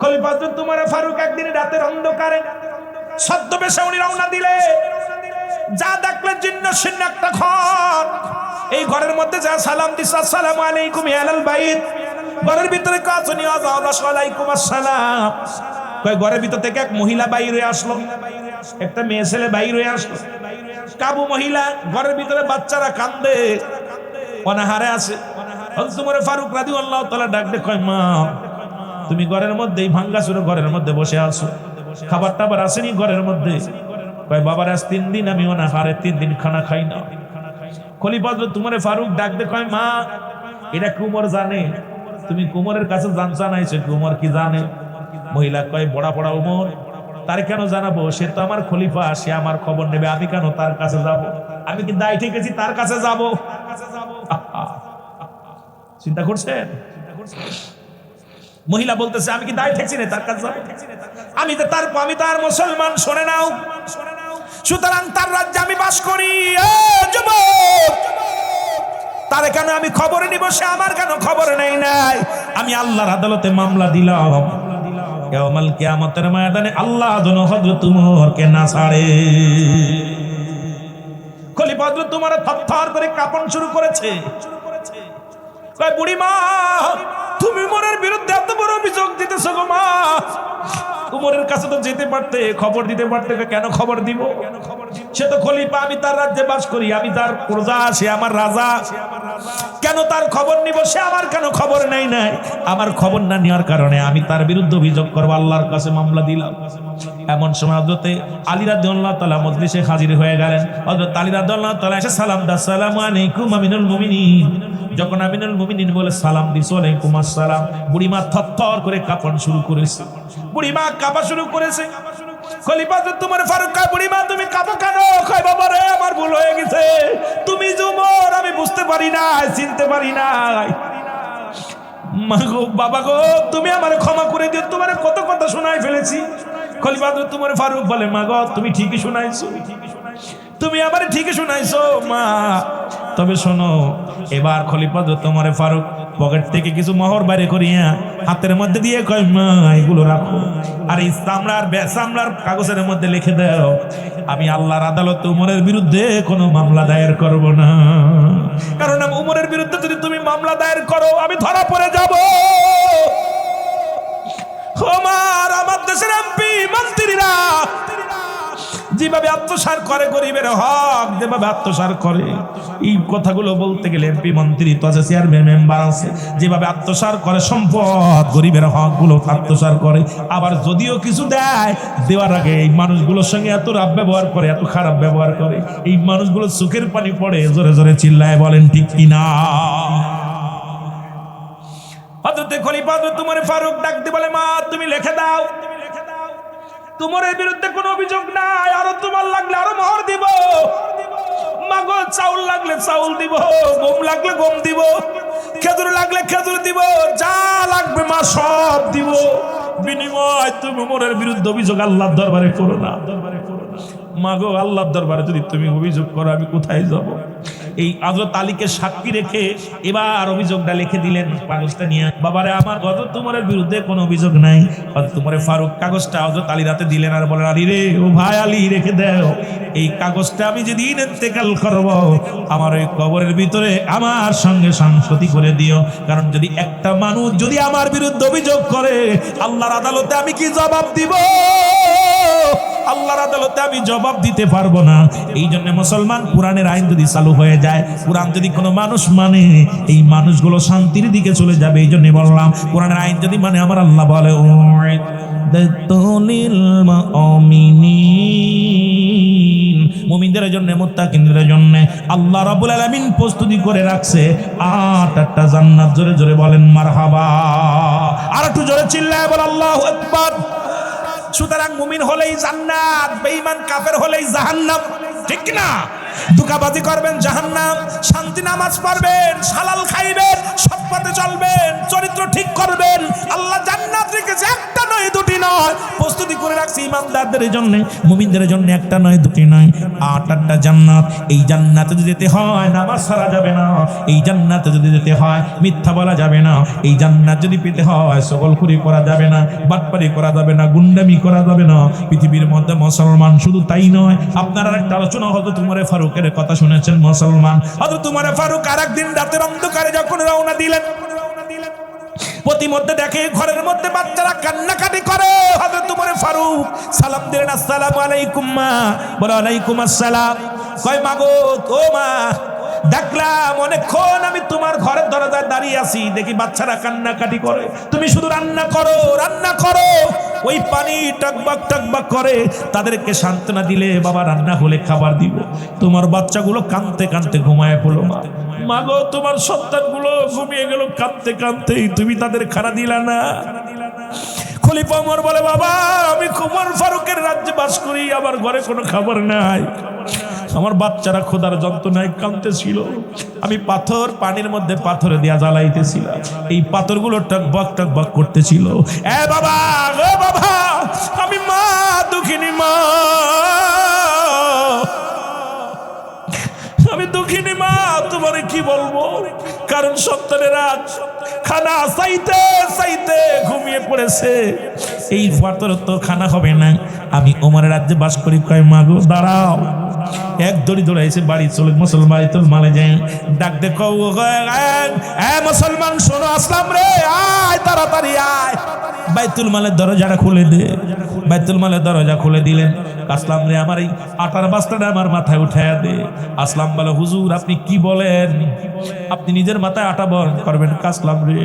খলিফা হযরত উমর ফারুক একদিন রাতের অন্ধকারে ছদ্মবেশে উনি রওনা দিলে, যা দেখলেন জিন্ন শূন্য একটা ঘর। এই ঘরের মধ্যে যা সালাম দিস, আসসালামু আলাইকুম ইয়া আহলাল বাইত, ঘরের ভিতরে কাজনী আযাব, ওয়ালাইকুম আসসালাম। কয় ঘরের ভিতর থেকে এক মহিলা বাইরে আসলো, একটা মেয়ে ছেলে বাইরে আসলো, কাবু মহিলা, ঘরের ভিতরে বাচ্চারা কান্দে, অনাহারে আছে। হযরত উমর ফারুক রাদিয়াল্লাহু তাআলা ডাক দিয়ে কয়, মা তুমি ঘরের মধ্যে, এই ভাঙ্গাচুরা ঘরের মধ্যে বসে আছো, খাবার টাবার আসেনি ঘরের মধ্যে? কয় বাবার আজ 3 দিন আমি অনাহারে, 3 দিন খানা খাই না। খলিফা হযরত উমর ফারুক ডাক দিয়ে কয়, মা এটা কি উমর জানে? তুমি উমরের কাছে জানছা না, সে উমর কি জানে? মহিলা কয়, বড়া বড়া উমর, তার কেন জানাবো? সে তো আমার খলিফা, সে আমার খবর নেবে, আমি কেন তার কাছে যাব? আমি কি দায় ঠেকেছি তার কাছে যাব? চিন্তা করছেন? মহিলা বলতেছে, আমি কি দায় ঠেকছি না তার কাছে যাব? আমি তার মুসলমান, শোনে নাও। সুতরাং তার রাজ্যে আমি বাস করি। যুবক, তার কেন আমি খবর নিব? সে আমার কেন খবর নেই নাই? আমি আল্লাহর আদালতে মামলা দিলাম, কিয়ামত কিয়ামতের ময়দানে আল্লাহ যেন হযরত উমরকে না ছাড়ে। খলিফা হযরত উমর থরথর করে কাঁপন শুরু করেছে। কয়, বুড়ি মা, তুমি উমরের বিরুদ্ধে এত বড় অভিযোগ দিতেছো গো মা? উমরের কাছে তো যেতে পারতে, খবর দিতে পারতে, কেন খবর দিব? সে তো খলিফা, আমি তার রাজ্যে বাস করি, আমি তার প্রজা, সে আমার রাজা, কেন তার খবর নিব? সে আমার কেন খবর নেই নাই? আমার খবর না নেওয়ার কারণে আমি তার বিরুদ্ধে অভিযোগ করবো, আল্লাহর কাছে মামলা দিলাম। এমন সময় হযরত আলী রাদিয়াল্লাহু তাআলা মজলিসে হাজির হয়ে গেলেন। হযরত আলী রাদিয়াল্লাহু তাআলা এসে সালাম দা, আসসালামু আলাইকুম আমিনুল মুমিনিন। যখন আমিনুল মুমিনিন বলে সালাম দিছে, ওয়ালাইকুম আসসালাম, বুড়িমা থরথর করে কাঁপন শুরু করেছে, বুড়িমা কাঁপা শুরু করেছে। খলিফা হযরত উমর ফারুক কয়, বুড়িমা তুমি কাঁপো কেন? কয়, বাবা রে, আমার ভুল হয়ে গেছে, তুমি যে উমর আমি বুঝতে পারি নাই, চিনতে পারি নাই। মা গো, বাবা গো, তুমি আমারে ক্ষমা করে দিও, তোমারে কত কথা শোনাই ফেলেছি। খলিফা হযরত উমর ফারুক বলে, মা গো, তুমি ঠিকই শোনাইছো, তুমি আমারে ঠিকই শোনাইছো মা। তবে শোনো, এবার খলিফা হযরত উমর ফারুক পকেট থেকে কিছু মোহর বাইরে করিয়া হাতের মধ্যে দিয়ে কয়, মা এগুলো রাখো, আর এই চামড়ার কাগজের মধ্যে লিখে দাও, আমি আল্লাহর আদালতে উমরের বিরুদ্ধে কোনো মামলা দায়ের করব না। কারণ উমরের বিরুদ্ধে যদি তুমি মামলা দায়ের করো, আমি ধরা পড়ে যাব। আমার দেশের এমপি মন্ত্রীরা যেভাবে আত্মসার করে, গরিবের হক যেভাবে আত্মসার করে, এই কথাগুলো বলতে গেলে এমপি মন্ত্রী তো আছে, চেয়ারম্যান মেম্বার আছে, যেভাবে আত্মসার করে সম্পদ, গরিবের হক গুলো আত্মসার করে। আবার যদিও কিছু দেয়, দেওয়ার আগে এই মানুষগুলোর সঙ্গে এত রাব ব্যবহার করে, এত খারাপ ব্যবহার করে, এই মানুষগুলো চোখের পানি পড়ে, জোরে জোরে চিল্লায় বলেন ঠিক কিনা? হযরত খলিফা হযরত উমর ফারুক ডাক দিয়ে বলে, মা তুমি লিখে দাও, তোমার বিরুদ্ধে কোনো অভিযোগ নাই, আরো তোমার লাগলে আরো মোহর দিব, মাগো চাউল লাগলে চাউল দিব, গম লাগলে গম দিব, খেজুর লাগলে খেজুর দিব, যা লাগবে মা সব দিব, বিনিময় তুমি ওমরের বিরুদ্ধে অভিযোগ আল্লাহর দরবারে করো না। মা গো, আল্লাহর দরবারে যদি তুমি অভিযোগ করো আমি কোথায় যাব? এই হযরত আলীকে সাক্ষী রেখে এবার অভিযোগটা লিখে দিলেন কাগজটা নিয়ে। বাবারে আমার হযরত উমরের বিরুদ্ধে কোনো অভিযোগ নাই। হযরত উমরে ফারুক কাগজটা হযরত আলীর হাতে দিলেন আর বলেন, আলী রে, ও ভাই আলী, রেখে দাও এই কাগজটা। আমি যেদিন ইন্তেকাল করব আমার ওই কবরের ভিতরে আমার সঙ্গে সংসতি করে দিও। কারণ যদি একটা মানুষ যদি আমার বিরুদ্ধে অভিযোগ করে, আল্লাহর আদালতে আমি কি জবাব দিব? আল্লাহর আদালতে আমি জবাব দিতে পারবো না। এই জন্য মুসলমান, কোরআনের আইন যদি চালু হয়ে যায়, কোরআন যদি কোনো মানুষ মানে, এই মানুষগুলো শান্তির দিকে চলে যাবে। এই জন্য বললাম, কোরআনের আইন যদি মানে, আমার আল্লাহ বলে মুমিনদের জন্য, মুত্তাকিনদের জন্য আল্লাহ রাব্বুল আলামিন প্রস্তুতি করে রাখছে 8টা জান্নাত। জোরে জোরে বলেন মারহাবা। আর একটু জোরে চিল্লায় বল আল্লাহু আকবার। সুতরাং মুমিন হলেই জান্নাত, বেঈমান কাফের হলেই জাহান্নাম। ঠিক না? দুকাবাজি করবেন জাহান্নাম, শান্তি নামাজ পড়বেন, হালাল খাইবেন, সৎ পথে চলবেন, চরিত্র ঠিক করবেন, আল্লাহ জান্নাত রেখেছে, একটা নয় দুটি নয়, প্রস্তুতি করে রাখছে ইমানদারদের জন্য, মুমিনদের জন্য একটা নয় দুটি নয়, 8টা জান্নাত। এই জান্নাতে যদি যেতে হয় নামাজ ছাড়া যাবে না, এই জান্নাতে যদি যেতে হয় মিথ্যা বলা যাবে না, এই জান্নাত যদি পেতে হয় সকলখুরি করা যাবে না, বাটপারি করা যাবে না, গুন্ডামি করা যাবে না। পৃথিবীর মধ্যে মুসলমান শুধু তাই নয়, আপনারা একটা আলোচনা হযরত উমরে ফারুকের কথা শুনেছেন। মুসলমান হযরত উমরে ফারুক আরেকদিন রাতের অন্ধকারে যখন রওনা দিলেন, প্রতিমধ্যে দেখে ঘরের মধ্যে বাচ্চারা কান্নাকাটি করে। হযরত উমরে ফারুক সালাম দিলেন, আসসালামু আলাইকুম মা। বলে ওয়ালাইকুম আসসালাম। কয় মা গো, ও মা, দেখলাম অনেকক্ষণ আমি তোমার ঘরের দরজায় দাঁড়িয়ে আছি, দেখি বাচ্চারা কান্নাকাটি করে, তুমি শুধু রান্না করো রান্না করো। ওই পানি টকবক টকবক করে, তাদেরকে সান্ত্বনা দিলে বাবা রান্না হলে খাবার দিব। তোমার বাচ্চাগুলো কাঁদতে কাঁদতে ঘুমায় পড়লো মা। মাগো, তোমার সন্তানগুলো ঘুমিয়ে গেল কাঁদতে কাঁদতেই, তুমি তাদের খানা দিলা না। খলিফা ওমর বলে, বাবা আমি উমর ফারুকের রাজ্যে বাস করি, আমার ঘরে কোনো খাবার নাই, আমার বাচ্চারা খোদার যন্ত্রণায় কাঁদতেছিল, আমি পাথর পানির মধ্যে পাথরে দিয়া জ্বালাইতেছিলাম, এই পাথরগুলো টকবক টকবক করতেছিল। এ বাবা, ও বাবা, আমি মা, দুঃখিনী মা, আমি দুঃখিনী মা, তোমার কি বলবো? কারণ সন্তানেরা খানা চাইতে চাইতে ঘুমিয়ে পড়েছে, এই পাথর তো খানা হবে না। আমি ওমরের রাজ্যে বাস করি। কয় মা গো, দাঁড়াও। এক দড়ি দৌড়াইছে বাড়ি চলে, মুসলমান বাইতুল মালে যায়, ডাক দেখো, মুসলমান শোনো, আসলাম রে, আয় তাড়াতাড়ি আয়। বাইতুল মালের দরজাটা খুলে দে। বাইতুল মালের দরজা খুলে দিলেন। আসলাম রে, আমার এই আটার বাস্তাটা আমার মাথায় উঠাইয়া দে। আসলাম বলে, হুজুর আপনি কি বলেন? আপনি নিজের মাথায় আটা বরণ করবেন? কাসলাম রে,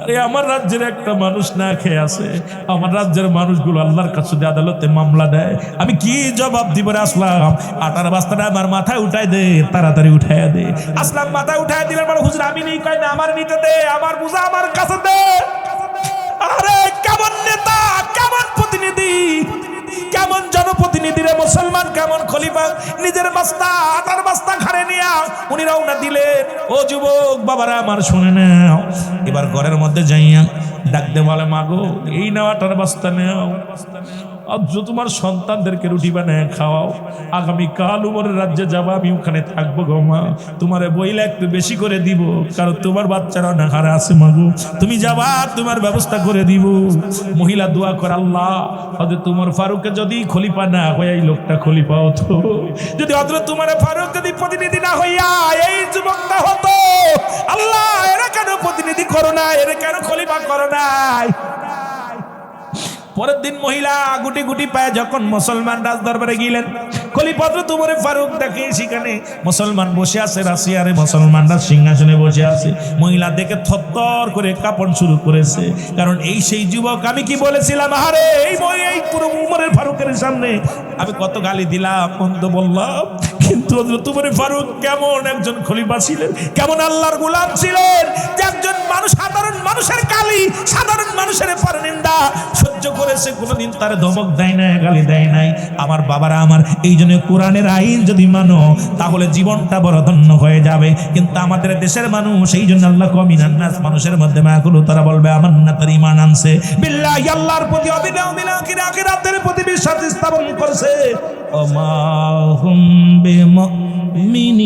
আরে আমার রাজ্যের একটা মানুষ না খেয়ে আছে, আমার রাজ্যের মানুষগুলো আল্লাহর কাছে আদালতে মামলা দেয়, আমি কি জবাব দিব রে? আসলাম, আটার বাস্তাটা আমার মাথায় উঠাই দে, তাড়াতাড়ি উঠাইয়া দে। আসলাম মাথায় উঠাইয়া দিলেন। বলে, হুজুর আমি নেই। কয় না, আমার নিতে দে, আমার বুঝা আমার কাছে দে। আরে কেমন নেতা, কেমন প্রতিনিধি, কেমন জনপ্রতিনিধি রে মুসলমান, কেমন খলিফা! নিজের বস্তা, আটার বস্তা ঘাড়ে নিয়ে উনি রওনা দিলেন। ও যুবক বাবারা আমার, শুনে নাও, এবার ঘরের মধ্যে যাইয়া ডাকতে বলে, মাগো এই নাও আটার বস্তা নেও, আজ তোমার সন্তানদেরকে রুটি বানায় খাওয়াও, আগামীকাল উমরের রাজ্যে যাবো, আমি ওখানে থাকবো গো মা, তোমারে বইলে একটু বেশি করে দিব, কারণ তোমার বাচ্চারা নাহারে আছে মাগো, তুমি যাবা, তোমার ব্যবস্থা করে দিব। মহিলা দোয়া করে, আল্লাহ হযরত উমর ফারুককে যদি খলিফা না হইয়া এই লোকটা খলিফা হতো, যদি হযরত উমর ফারুক যদি প্রতিনিধি না হইয়া এই যুবকটা হতো, আল্লাহ এরা কেন প্রতিনিধি করো না, এরা কেন খলিফা করো নাই? পরের দিন মহিলা গুটি গুটি পায়ে যখন মুসলমান রাজ দরবারে গেলেন, খলিফা হযরত উমর ফারুক দেখে সেখানে মুসলমান বসে আছে, রাশিয়ারে মুসলমানরা সিংহাসনে বসে আছে। মহিলা দেখে থরথর করে কাঁপন শুরু করেছে, কারণ এই সেই যুবক। আমি কি বলেছিলাম, আরে এই পুরো উমরের ফারুকের সামনে আমি কত গালি দিলাম, মন্দ বললাম, কিন্তু হযরত উমর ফারুক কেমন একজন খলিফা ছিলেন, কেমন আল্লাহর গোলাম ছিলেন, যে একজন মানুষ, সাধারণ মানুষের গালি, সাধারণ মানুষের পরনিন্দা সহ্য করেছে, কোনোদিন তার ধমক দেয় না, গালি দেয় নাই। আমার বাবারা আমার, এই জন্য জন্য কোরআনের আইন যদি মানো তাহলে জীবনটা বড় ধন্য হয়ে যাবে। কিন্তু আমাদের দেশের মানুষ এই জন্য আল্লাহ কমিনান নাস, মানুষের মধ্যে মাগুলো তারা বলবে আমান্না তার ঈমান আনছে, বিল্লাহি আল্লাহর প্রতি অবিনাবিল আখিরাতের প্রতি বিশ্বাস স্থাপন করছে, ওমা হুম বিমুমিনিন।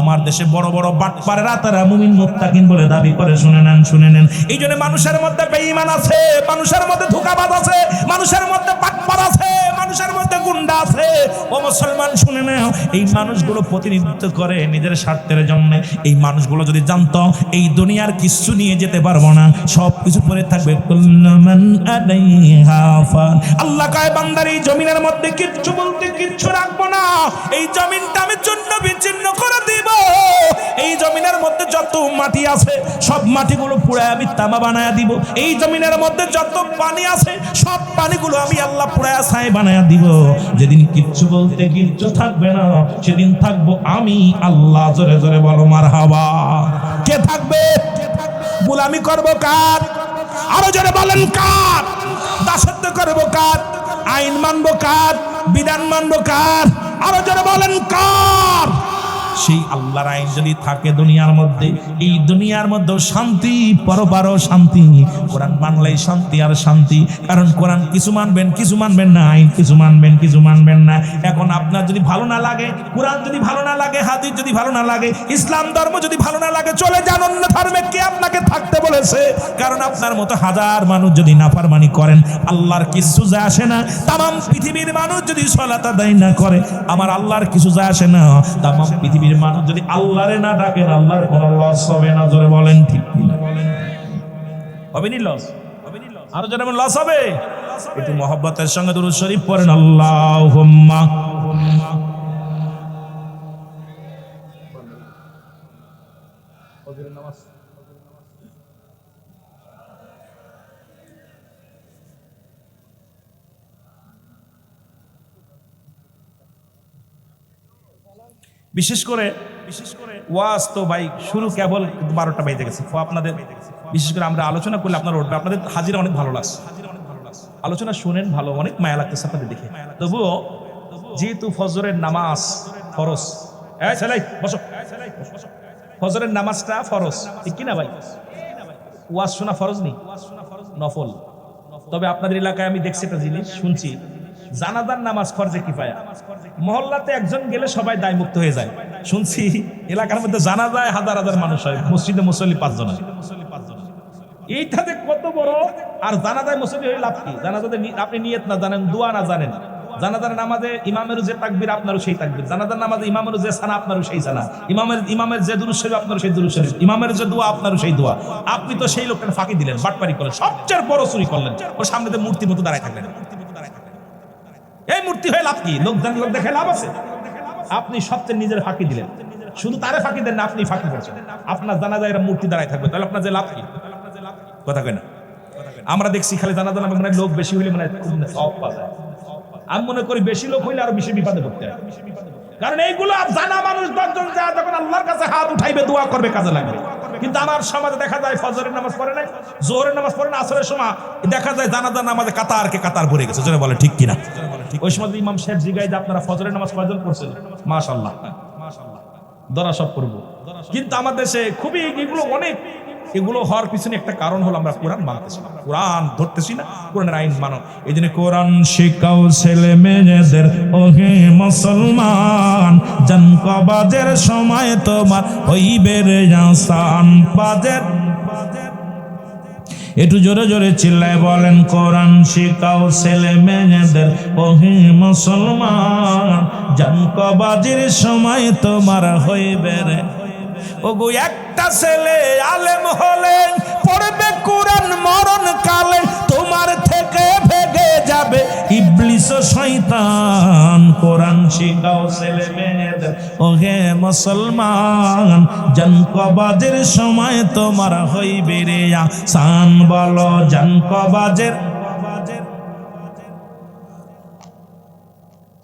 আমার দেশে বড় বড় বাটপারেরা তারা মুমিন মুত্তাকিন বলে দাবি করে। শুনে নেন। এই জন্য মানুষের মধ্যে বেঈমান আছে, মানুষের মধ্যে ধোঁকাবাজ আছে, মানুষের মধ্যে বাটপার আছে, মানুষের মধ্যে গুন্ডা আছে। ও মুসলমান শুনে নাও, এই মানুষগুলো প্রতিনিধিত্ব করে নিজের স্বার্থের জন্য। এই মানুষগুলো যদি জানতো এই দুনিয়ার কিছু নিয়ে যেতে পারবো না, সব কিছু পরে থাকবে, কুল্লু মান আলাইহা ফান। আল্লাহ কয় বান্দার এই জমিনের মধ্যে কিচ্ছু বলতে কিচ্ছু রাখবো না, এই জমিনটা আমি চূর্ণ বিচ্ছিন্ন করে দিব। এই জমিনের মধ্যে যত মাটি আছে সব মাটিগুলো পুড়ায় আমি তামা বানায়া দিব। এই জমিনের মধ্যে যত পানি আছে সব পানিগুলো আমি আল্লাহ পুড়ায়া ছাই বানায়া দিব। যেদিন কিচ্ছু বলতে কিচ্ছু থাকবে না, সেদিন থাকবো আমি আল্লাহ। জোরে জোরে বলো মারহাবা। কে থাকবে? গোলামি করব কার? আরো জোরে বলেন কার? দাসত্ব করব কার? আইন মানব কার? বিধান মানব কার? আরো জোরে বলেন কার? সেই আল্লাহর আইন যদি থাকে দুনিয়ার মধ্যে, এই দুনিয়ার মধ্যে শান্তি, পরপারও শান্তি। কোরআন মানলেই শান্তি আর শান্তি, কারণ কোরআন কিছু মানবেন কিছু মানবেন না, আইন কিছু মানবেন কিছু মানবেন না। এখন আপনার যদি ভালো না লাগে, কোরআন যদি ভালো না লাগে, হাদিস যদি ভালো না লাগে, ইসলাম ধর্ম যদি ভালো না লাগে, চলে যান অন্য ধর্মে। কে আপনাকে থাকতে বলেছে? কারণ আপনার মতো হাজার মানুষ যদি নাফরমানি করেন, আল্লাহর কিছু যায় আসে না। তামাম পৃথিবীর মানুষ যদি সালাত আদায় না করে, আমার আল্লাহর কিছু যায় আসে না। তামাম পৃথিবীর মানুষ যদি আল্লাহরে না ডাকেন, আল্লাহর কোনো লস হবে না। জোরে বলেন ঠিক কিনা? হবে নি লস? আরো জোরে বলেন লস হবে। একটু মহব্বতের সঙ্গে দুরূদ শরীফ পড়েন, আল্লাহুম্মা। বিশেষ করে ওয়াজ তো ভাই শুরু কেবল 12টা বেজে গেছে। আপনাদের বিশেষ করে আমরা আলোচনা করলে আপনারা উঠবে, আপনাদের হাজিরা অনেক ভালো লাগছে, আলোচনা শুনেন ভালো, অনেক মায়া লাগতেছে আপনাদের দেখে। তবুও যেহেতু ফজরের নামাজ ফরজ, বসো, ফজরের নামাজটা ফরজ, ঠিক কিনা ভাই? ওয়াজ শোনা ফরজ নেই, নফল। তবে আপনাদের এলাকায় আমি দেখছি একটা জিনিস, শুনছি, জানাজার নামাজ ফরজে কিফায়া। মহল্লাতে একজন গেলে সবাই দায় মুক্ত হয়ে যায়। শুনছি এলাকার মধ্যে জানাজায় হাজার হাজার মানুষ হয়, মসজিদে মুসল্লি 5 জন হয়। এইটাতে কত বড়! আর জানাজায় মুসল্লি হয়ে লাভ কি? জানাজাতে আপনি নিয়ত না জানেন, দোয়া না জানেন। জানাজার নামাজে ইমামেরও যে তাকবীর আপনারও সেই তাকবীর, জানাজার নামাজে ইমামেরও যে সানা আপনারও সেই সানা, ইমামের যে দুরূদ শরীফ আপনারও সেই দুরূদ শরীফ, ইমামের যে দোয়া আপনারও সেই দোয়া। আপনি তো সেই লোকটার ফাঁকি দিলেন, বাটপারি করলেন, সবচেয়ে বড় চুরি করলেন। ওর সামনে মূর্তির মতো দাঁড়ায় থাকলেন। এই মূর্তি হয়ে লাভ কি? লোক দেখে লাভ আছে? আপনি সবচেয়ে নিজের ফাঁকি দিলেন। শুধু তারে ফাঁকি দেন না, আপনি ফাঁকি করছেন। আপনার জানাজায় এরা মূর্তি দাঁড়ায় থাকবে, তাহলে আপনার যে লাভ কি? কথা কয় না? আমরা দেখছি খালি জানাজা নামে মনে হয় লোক বেশি হইলে মনে হয় সব পাওয়া যায়। আমি মনে করি বেশি লোক হইলে আরো বেশি বিপদে পড়তে হয়। কারণ এইগুলো জানা মানুষ 10 জন যা যখন আল্লাহর কাছে হাত উঠাইবে, দোয়া করবে, কাজে লাগবে। কিন্তু আমার সমাজে দেখা যায় ফজরের নামাজ পড়ে নাই, জোহরের নামাজ পড়ে না, আসরের সময় দেখা যায় জানাজার নামাজে কাতার ভরে গেছে। জোরে বলে ঠিক কিনা? ওই সময় ইমাম সাহেব জিগায় যে আপনারা ফজরের নামাজ কয়জন পড়ছেন? মাশাআল্লাহ, দরা সব করবো। কিন্তু আমাদের দেশে খুবই এগুলো হওয়ার পিছনে একটা কারণ হলো আমরা কোরআন মানতেছি না, কোরআন ধরতেছি না, কোরআনের আইন মানো। এই জন্য কোরআন শিখাও ছেলে মেয়েদের, ওহে মুসলমান, জানকবাজের সময় তোমার হইবে রে আসান বাজের। একটু জোরে জোরে চিল্লায় বলেন, কোরআন শিখাও ছেলে মেয়েদের, ওহে মুসলমান, জানকবাজের সময় তোমার হইবে রে। ওগো একটা ছেলে আলেম হলেন, পড়বে কোরআন মরণ কালে, তোমার থেকে ভেগে যাবে ইবলিস ও শয়তান। কোরআন শিখাও ছেলে মেয়েদের, ওহে মুসলমান, জানকবাজের সময় তোমার হইবে রে আসান। বলো জানকবাজের।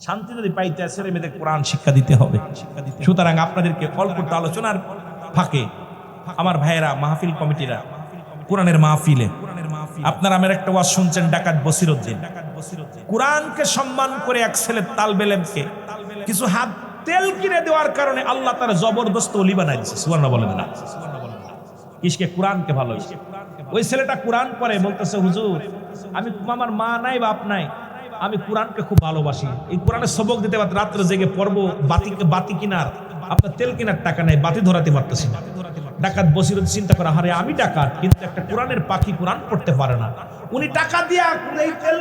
শান্তি যদি পাইতে ছেলে মেয়েদের কোরআন শিক্ষা দিতে হবে। সুতরাং আপনাদেরকে অল্প আলোচনার ফাঁকে আমার ভাইয়েরা, মাহফিল কমিটিরা, কোরআনের মাহফিলে আপনারা আমার একটা ওয়াজ শুনছেন, ডাকাত বসিরউদ্দিন, কোরআনকে সম্মান করে এক ছেলে তালবেলেমকে কিছু হাত তেল কিনে দেওয়ার কারণে আল্লাহ তার জবরদস্ত ওলি বানাই দিয়েছে। সুবহানাল্লাহ বলেন না? কিসকে? কোরআনকে ভালোবাসে। ওই ছেলেটা কোরআন পড়ে, বলতেছে হুজুর আমি, আমার মা নাই বাপ নাই, আমি কোরআনকে খুব ভালোবাসি, এই কোরআনের সবক দিতে পারতে রাত্রে জেগে পড়বো, বাতি কিনার আপনার তেল কেনার টাকা নাই, বাতি ধরাতে পারতেছি না। ডাকাত বসিরত চিন্তা করে, আরে আমি ডাকাত কিন্তু একটা কোরআনের পাখি কোরআন পড়তে পারে না, উনি টাকা দিয়া এই তেল